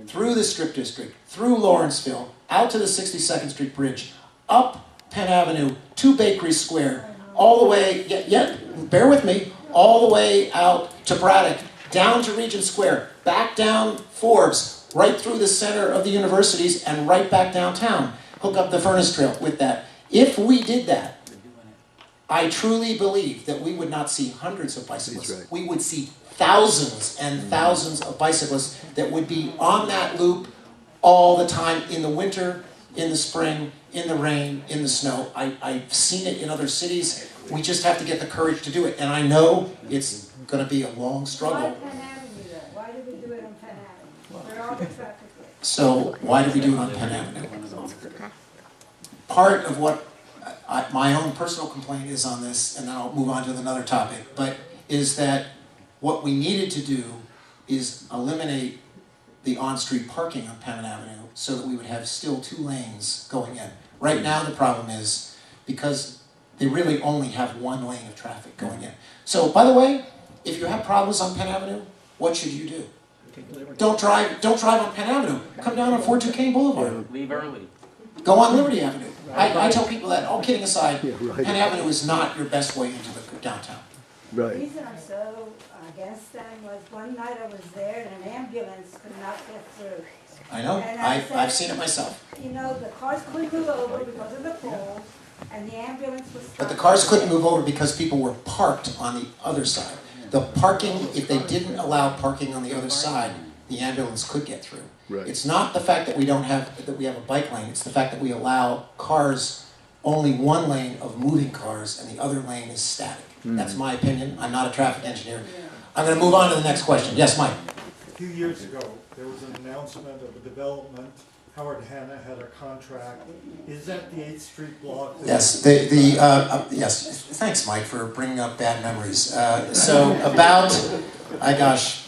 through the Strip District, through Lawrenceville, out to the 62nd Street Bridge, up Penn Avenue to Bakery Square, all the way, bear with me, all the way out to Braddock, down to Regent Square, back down Forbes, right through the center of the universities, and right back downtown. Hook up the Furnace Trail with that. If we did that, I truly believe that we would not see hundreds of bicyclists. That's right. We would see thousands and thousands of bicyclists that would be on that loop all the time, in the winter, in the spring, in the rain, in the snow. I've seen it in other cities. We just have to get the courage to do it. And I know it's going to be a long struggle. Why Penn Avenue though? Why did we do it on Penn Avenue? Where all the traffic is. So why did we do it on Penn Avenue? Part of what my own personal complaint is on this, and then I'll move on to another topic, but is that what we needed to do is eliminate the on-street parking on Penn Avenue so that we would have still 2 lanes going in. Right now the problem is because they really only have 1 lane of traffic going in. So, by the way, if you have problems on Penn Avenue, what should you do? Don't drive on Penn Avenue. Come down on 4 Duquesne Boulevard. Leave early. Go on Liberty Avenue. I tell people that, all kidding aside, Penn Avenue is not your best way into the downtown. The Right. reason I'm so against them was one night I was there and an ambulance could not get through. I know, And I I've said- seen it myself. You know, the cars couldn't move over because of the poles, and the ambulance was stuck. But the cars couldn't move over because people were parked on the other side. The parking, if they didn't allow parking on the other side, the ambulance could get through. Right. It's not the fact that we have a bike lane, it's the fact that we allow cars, only 1 lane of moving cars and the other lane is static. That's my opinion. I'm not a traffic engineer. I'm going to move on to the next question. Yes, Mike? A few years ago, there was an announcement of a development. Howard Hanna had a contract. Is that the 8th Street block? Yes, yes. Thanks, Mike, for bringing up bad memories. So about,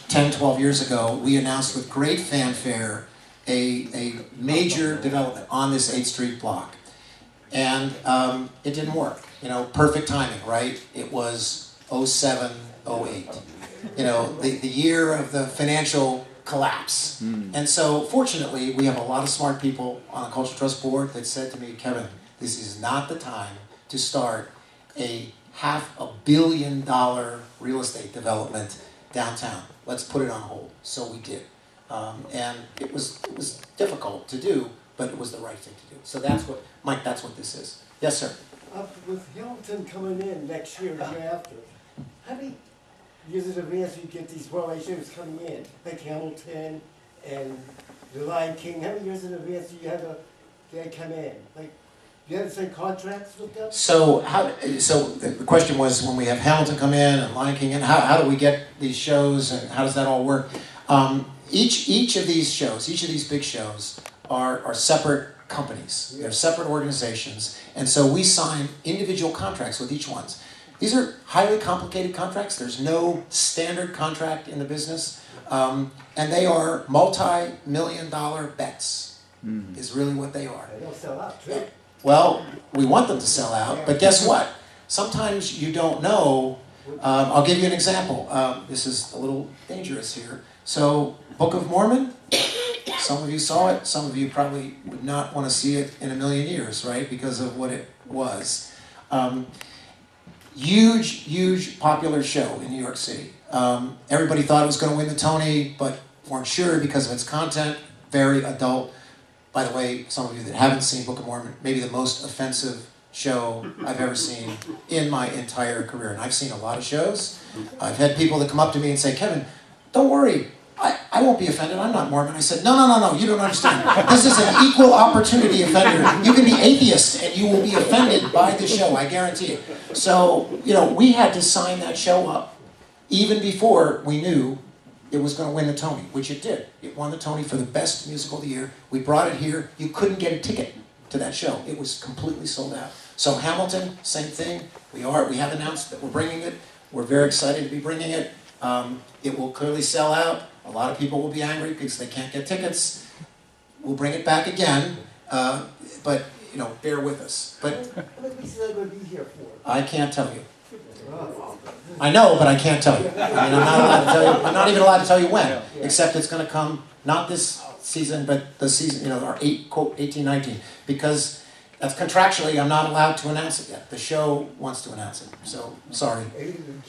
10, 12 years ago, we announced with great fanfare a major development on this 8th Street block. And it didn't work. You know, perfect timing, right? It was 07, 08. You know, the year of the financial collapse. And so, fortunately, we have a lot of smart people on the Cultural Trust board that said to me, Kevin, this is not the time to start a $500 million real estate development downtown. Let's put it on hold. So we did. And it was difficult to do, but it was the right thing to do. So that's what, Mike, that's what this is. Yes, sir. With Hamilton coming in next year or the year after, how many years in advance do you get these Broadway shows coming in? Like Hamilton and The Lion King, how many years in advance do you have they come in? Like, do you have the same contracts with them? So the question was, when we have Hamilton come in and Lion King in, how do we get these shows and how does that all work? Each of these shows, each of these big shows are separate companies. They're separate organizations. And so we sign individual contracts with each one. These are highly complicated contracts. There's no standard contract in the business. And they are multi-million-dollar bets, is really what they are. They don't sell out, too. Well, we want them to sell out, but guess what? Sometimes you don't know. I'll give you an example. This is a little dangerous here. So, Book of Mormon, some of you saw it, some of you probably would not want to see it in a million years, right? Because of what it was. Huge popular show in New York City. Everybody thought it was going to win the Tony, but weren't sure because of its content, very adult. By the way, some of you that haven't seen Book of Mormon, maybe the most offensive show I've ever seen in my entire career. And I've seen a lot of shows. I've had people that come up to me and say, Kevin, don't worry, I won't be offended, I'm not Mormon. I said, no, you don't understand. This is an equal opportunity offender. You can be atheist and you will be offended by the show, I guarantee it. So, we had to sign that show up even before we knew it was going to win the Tony, which it did. It won the Tony for the best musical of the year. We brought it here. You couldn't get a ticket to that show. It was completely sold out. So Hamilton, same thing. We have announced that we're bringing it. We're very excited to be bringing it. It will clearly sell out. A lot of people will be angry because they can't get tickets. We'll bring it back again, but bear with us. But How many weeks are they going to be here for? I can't tell you. I know, but I can't tell you. I mean, I'm not allowed to tell you. I'm not even allowed to tell you when, except it's going to come not this season, but the season, our 18-19, because That's contractually, I'm not allowed to announce it yet. The show wants to announce it, so sorry.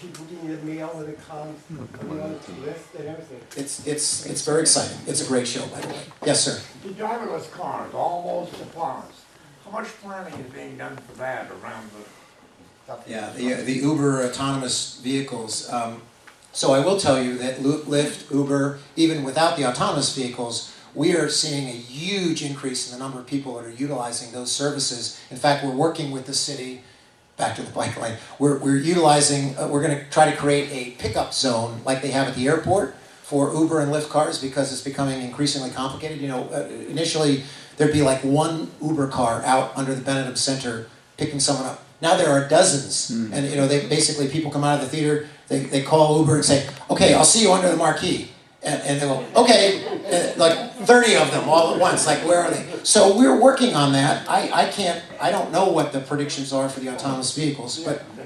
Keep looking at the mail when it comes, coming on the list and everything. It's very exciting. It's a great show, by the way. Yes, sir. The driverless cars, almost upon us. How much planning is being done for that around the? Yeah, the Uber autonomous vehicles. So I will tell you that Lyft, Uber, even without the autonomous vehicles, we are seeing a huge increase in the number of people that are utilizing those services. In fact, we're working with the city, back to the bike lane, we're utilizing, we're going to try to create a pickup zone like they have at the airport for Uber and Lyft cars because it's becoming increasingly complicated. You know, initially there'd be like one Uber car out under the Benetton Center picking someone up. Now there are dozens, and you know, they basically, people come out of the theater, they call Uber and say, okay, I'll see you under the marquee. And they go, okay, like 30 of them all at once, like where are they? So we're working on that. I don't know what the predictions are for the autonomous vehicles, but The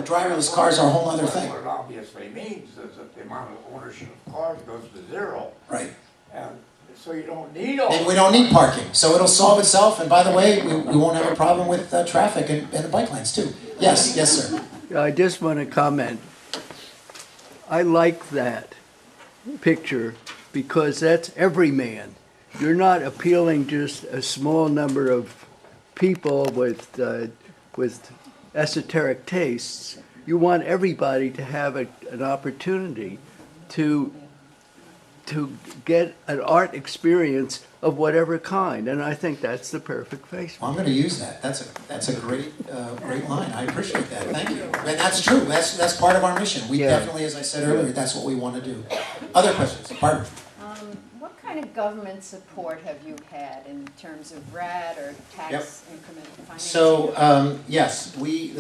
driverless cars are a whole other thing. What it obviously means is that the amount of ownership of cars goes to zero. Right. And so you don't need all. And we don't need parking, so it'll solve itself, and by the way, we won't have a problem with traffic and the bike lanes too. Yes, yes, sir. I just want to comment. I like that picture because that's every man. You're not appealing just a small number of people with esoteric tastes. You want everybody to have an opportunity to get an art experience of whatever kind, and I think that's the perfect face. Well, I'm going to use that. That's a great great line. I appreciate that. Thank you. And that's true. That's part of our mission. We definitely, as I said earlier, that's what we want to do. Other questions? Barbara. What kind of government support have you had in terms of RAD or tax increment financing? So yes, we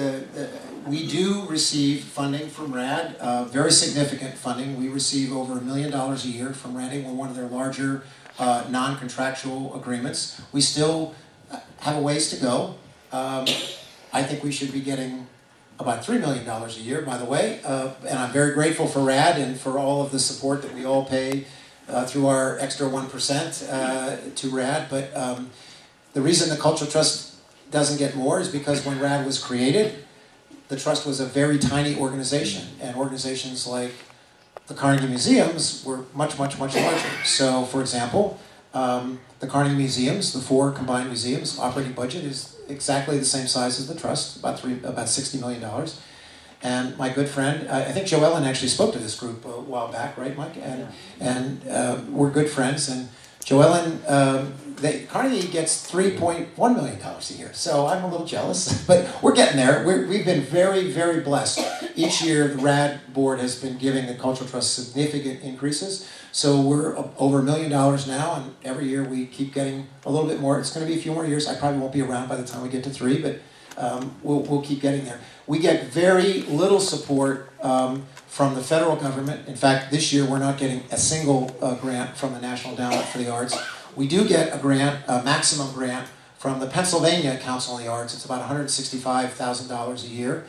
do receive funding from RAD, very significant funding. We receive over $1 million a year from RAD. We're one of their larger non-contractual agreements. We still have a ways to go. I think we should be getting about $3 million a year, by the way, and I'm very grateful for RAD and for all of the support that we all pay through our extra 1% to RAD. But the reason the Cultural Trust doesn't get more is because when RAD was created, the Trust was a very tiny organization, and organizations like the Carnegie Museums were much, much, much larger. So, for example, the Carnegie Museums, the 4 combined museums, operating budget is exactly the same size as the Trust, about $60 million. And my good friend, I think Joe Ellen actually spoke to this group a while back, right, Mike? And we're good friends. And Joe Ellen, Carnegie gets $3.1 million a year. So I'm a little jealous, but we're getting there. We've been very, very blessed. Each year, the RAD board has been giving the Cultural Trust significant increases. So we're over $1 million now, and every year we keep getting a little bit more. It's going to be a few more years. I probably won't be around by the time we get to 3, but we'll keep getting there. We get very little support from the federal government. In fact, this year we're not getting a single grant from the National Endowment for the Arts. We do get a grant, a maximum grant, from the Pennsylvania Council on the Arts. It's about $165,000 a year.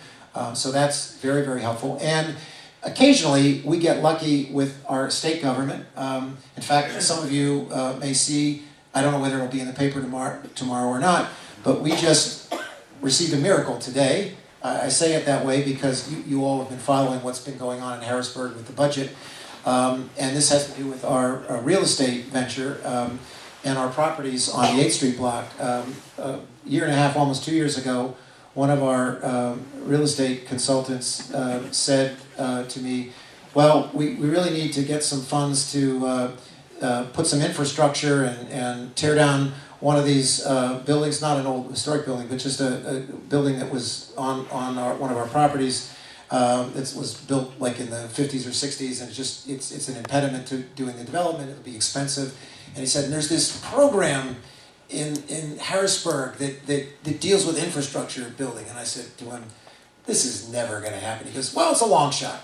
So that's very, very helpful. And occasionally we get lucky with our state government. In fact, some of you may see, I don't know whether it'll be in the paper tomorrow or not, but we just received a miracle today. I say it that way because you all have been following what's been going on in Harrisburg with the budget. And this has to do with our real estate venture and our properties on the 8th Street block. A year and a half, almost 2 years ago, one of our real estate consultants said to me, well, we really need to get some funds to put some infrastructure and tear down one of these buildings, not an old historic building, but just a building that was on one of our properties. It was built like in the 50s or 60s, and it's an impediment to doing the development. It'll be expensive. And he said, and there's this program in Harrisburg that deals with infrastructure building. And I said to him, this is never going to happen. He goes, well, it's a long shot.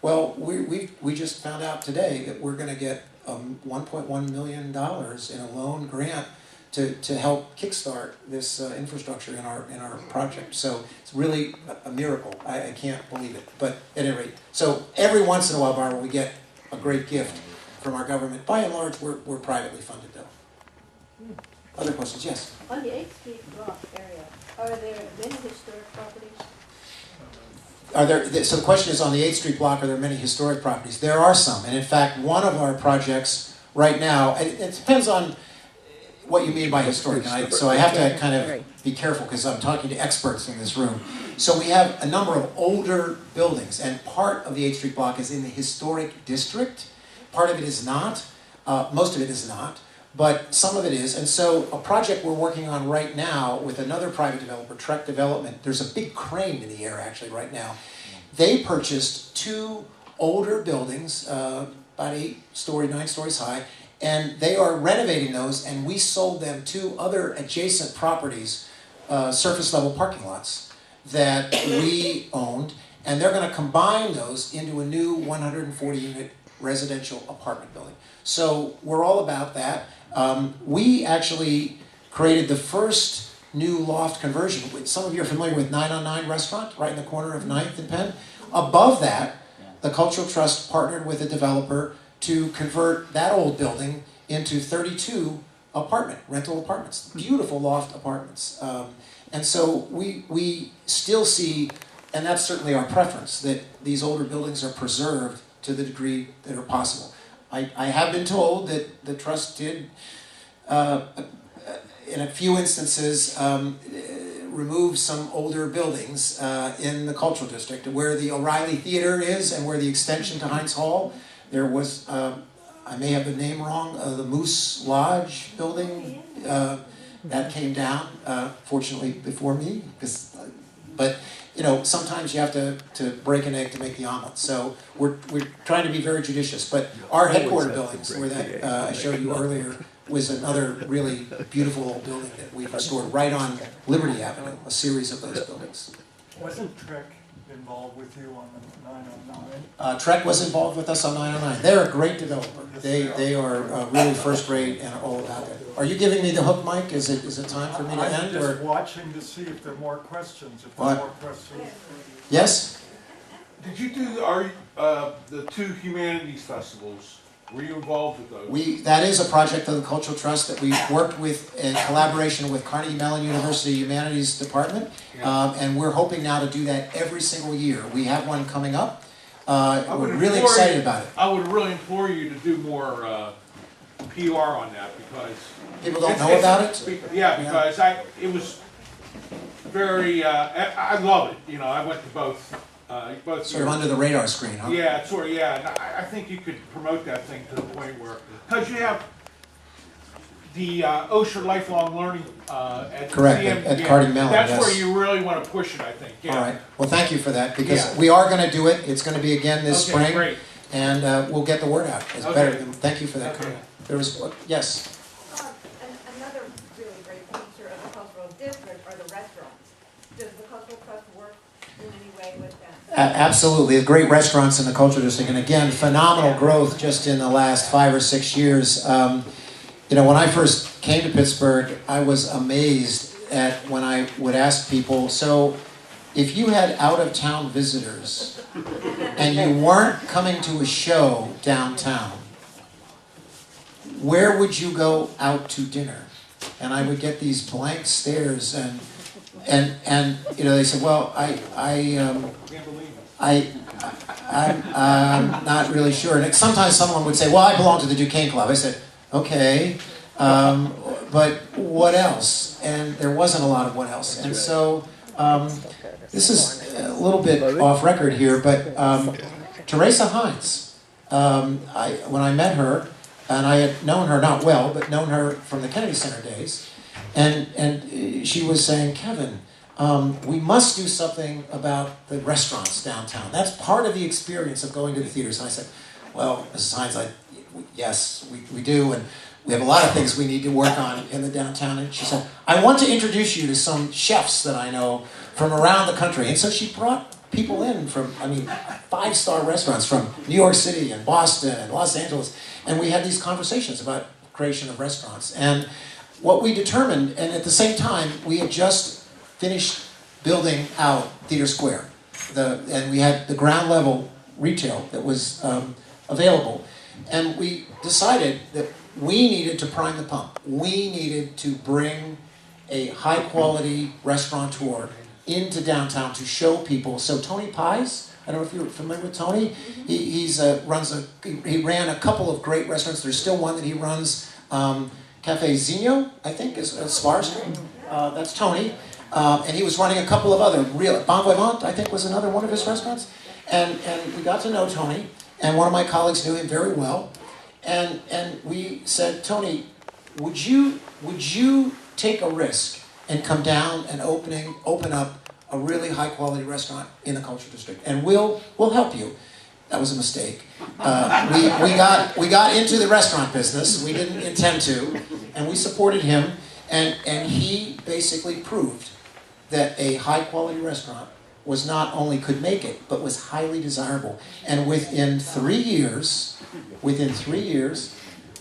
Well, we just found out today that we're going to get $1.1 million in a loan grant to help kickstart this infrastructure in our project. So it's really a miracle. I can't believe it. But at any rate, so every once in a while, Barbara, we get a great gift from our government. By and large, we're privately funded, though. Other questions? Yes. On the 8th Street block area, are there many historic properties? So the question is, on the 8th Street block, are there many historic properties? There are some, and in fact, one of our projects right now, it depends on what you mean by historic, so I have to kind of be careful because I'm talking to experts in this room. So we have a number of older buildings, and part of the 8th Street block is in the historic district. Part of it is not, most of it is not, but some of it is. And so a project we're working on right now with another private developer, Trek Development, there's a big crane in the air actually right now. They purchased 2 older buildings, about 9 stories high, and they are renovating those, and we sold them 2 other adjacent properties, surface level parking lots that we owned, and they're going to combine those into a new 140 unit residential apartment building. So we're all about that. We actually created the first new loft conversion. Some of you are familiar with 9 on 9 restaurant, right in the corner of 9th and Penn. Above that, the Cultural Trust partnered with a developer to convert that old building into 32 rental apartments, beautiful loft apartments. And so we still see, and that's certainly our preference, that these older buildings are preserved to the degree that are possible. I have been told that the Trust did, in a few instances, remove some older buildings in the Cultural District, where the O'Reilly Theatre is and where the extension to Heinz Hall. There was, I may have the name wrong, the Moose Lodge building that came down, fortunately before me, but you know, sometimes you have to break an egg to make the omelet. So we're trying to be very judicious. But our headquarter buildings, where that I showed you earlier, was another really beautiful old building that we restored right on Liberty Avenue, a series of those buildings. Wasn't Trek involved with you on the 909? Trek was involved with us on 909. They're a great developer. They are really first rate and all about it. Are you giving me the hook, Mike? Is it time for me to end? I'm just watching to see if there are more questions. If there are more questions. Yes? Did you do the 2 humanities festivals? Were you involved with those? That is a project of the Cultural Trust that we worked with in collaboration with Carnegie Mellon University Humanities Department, and we're hoping now to do that every single year. We have one coming up. We're really excited about it. I would really implore you to do more PR on that, because people don't know about it. Yeah, because it was very. I love it. You know, I went to both. Sort of under the radar screen, huh? Yeah, sort of. Yeah, and I think you could promote that thing to the point where, because you have the Osher Lifelong Learning at correct CM, at Carnegie Mellon. That's yes. where you really want to push it, I think. Yeah. All right. Well, thank you for that, because we are going to do it. It's going to be again this spring, great. And we'll get the word out. It's better. Thank you for that comment. There was yes. Another really great feature of the Cultural District are the restaurants. Does the Cultural Trust work in any way with them? Absolutely. Great restaurants in the Cultural District. And again, phenomenal growth just in the last 5 or 6 years. You know, when I first came to Pittsburgh, I was amazed at when I would ask people, so if you had out-of-town visitors and you weren't coming to a show downtown, where would you go out to dinner? And I would get these blank stares, and you know, they said, well, I'm not really sure. And sometimes someone would say, well, I belong to the Duquesne Club. I said, okay, but what else? And there wasn't a lot of what else. And so this is a little bit off record here, but Teresa Hines, when I met her, and I had known her, not well, but known her from the Kennedy Center days, and she was saying, Kevin, we must do something about the restaurants downtown. That's part of the experience of going to the theaters. And I said, well, Mrs. Hines, yes, we do, and we have a lot of things we need to work on in the downtown. And she said, I want to introduce you to some chefs that I know from around the country. And so she brought people in from, 5-star restaurants from New York City and Boston and Los Angeles. And we had these conversations about creation of restaurants. And what we determined, and at the same time, we had just finished building out Theater Square. And we had the ground level retail that was available. And we decided that we needed to prime the pump. We needed to bring a high-quality restaurateur into downtown to show people. So Tony Pies, I don't know if you're familiar with Tony. He ran a couple of great restaurants. There's still one that he runs, Cafe Zinho, I think, is Spar Street. That's Tony. And he was running a couple of other real, Bon Vivant, I think, was another one of his restaurants. And we got to know Tony, and one of my colleagues knew him very well. And we said, Tony, would you take a risk and come down and open up a really high quality restaurant in the Cultural District, and we'll help you. That was a mistake. We got into the restaurant business. We didn't intend to, and we supported him, and he basically proved that a high quality restaurant was not only could make it, but was highly desirable. And within 3 years,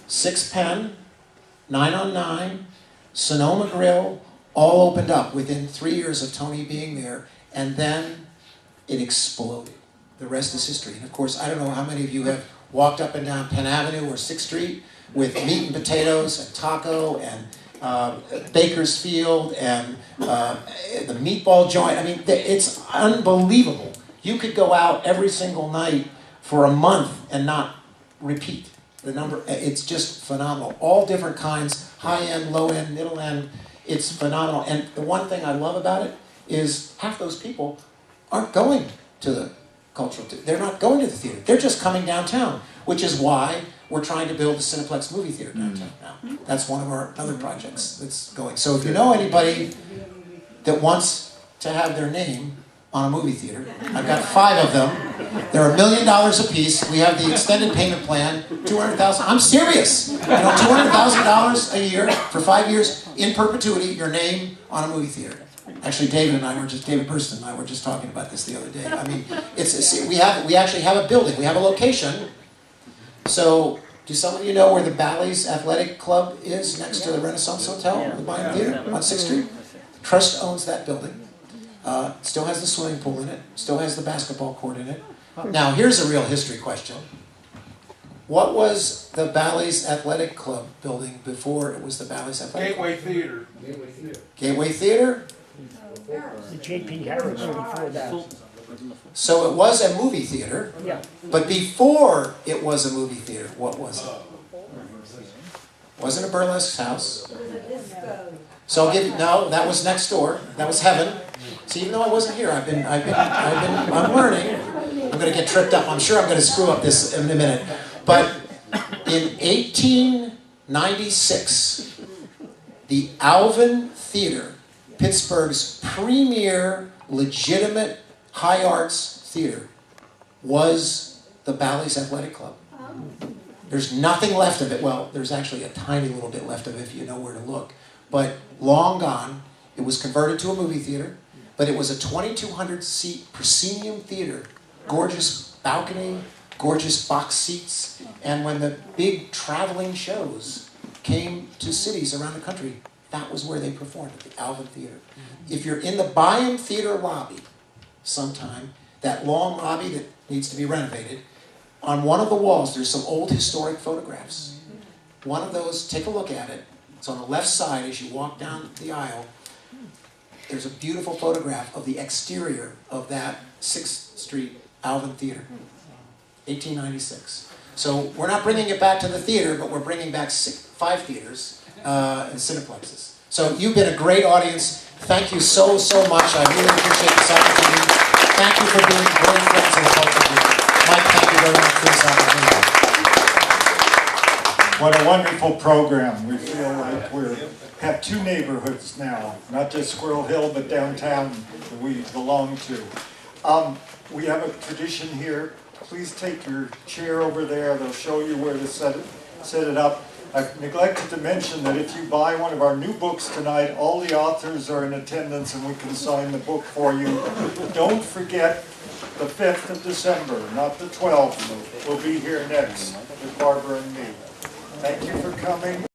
6 Pen, 9 on 9, Sonoma Grill, all opened up within 3 years of Tony being there, and then it exploded. The rest is history. And of course, I don't know how many of you have walked up and down Penn Avenue or 6th Street with meat and potatoes and taco and Bakersfield and the meatball joint. I mean, it's unbelievable. You could go out every single night for a month and not repeat the number. It's just phenomenal. All different kinds, high end, low end, middle end. It's phenomenal. And the one thing I love about it is half those people aren't going to the cultural theater. They're not going to the theater. They're just coming downtown, which is why we're trying to build the Cineplex movie theater downtown now. That's one of our other projects that's going. So if you know anybody that wants to have their name on a movie theater, I've got 5 of them. They're $1 million a piece. We have the extended payment plan, $200,000. I'm serious. You know, $200,000 a year for 5 years in perpetuity. Your name on a movie theater. Actually, David Burston and I were just talking about this the other day. I mean, we actually have a building. We have a location. So, do some of you know where the Bally's Athletic Club is next to the Renaissance Hotel, the Bayern Theater on 6th Street? Trust owns that building. Still has the swimming pool in it. Still has the basketball court in it. Now, here's a real history question. What was the Bally's Athletic Club building before it was the Bally's Athletic Club? Gateway Theater. Gateway Theater? The J.P. Harris before that. So it was a movie theater, Yeah. but before it was a movie theater, what was it? Wasn't a burlesque house. So I'll give you, no, that was next door. That was heaven. See, even though I wasn't here, I'm learning. I'm going to get tripped up. I'm sure I'm going to screw up this in a minute. But in 1896, the Alvin Theater, Pittsburgh's premier legitimate high arts theater, was the Bally's Athletic Club. There's nothing left of it. Well, there's actually a tiny little bit left of it if you know where to look. But long gone. It was converted to a movie theater, but it was a 2,200-seat proscenium theater. Gorgeous balcony, gorgeous box seats. And when the big traveling shows came to cities around the country, that was where they performed at the Alvin Theater. If you're in the Byam Theater lobby sometime, that long lobby that needs to be renovated, on one of the walls there's some old historic photographs. One of those, take a look at it. It's on the left side as you walk down the aisle. There's a beautiful photograph of the exterior of that 6th Street Alvin Theater, 1896. So we're not bringing it back to the theater, but we're bringing back 5 theaters and cineplexes. So you've been a great audience. Thank you so, so much. I really appreciate this opportunity. Thank you for being great friends in the culture group. Mike, thank you very much for this opportunity. What a wonderful program. We feel like we have 2 neighborhoods now, not just Squirrel Hill, but downtown that we belong to. We have a tradition here. Please take your chair over there. They'll show you where to set it up. I've neglected to mention that if you buy one of our new books tonight, all the authors are in attendance and we can sign the book for you. Don't forget the 5th of December, not the 12th. We'll be here next with Barbara and me. Thank you for coming.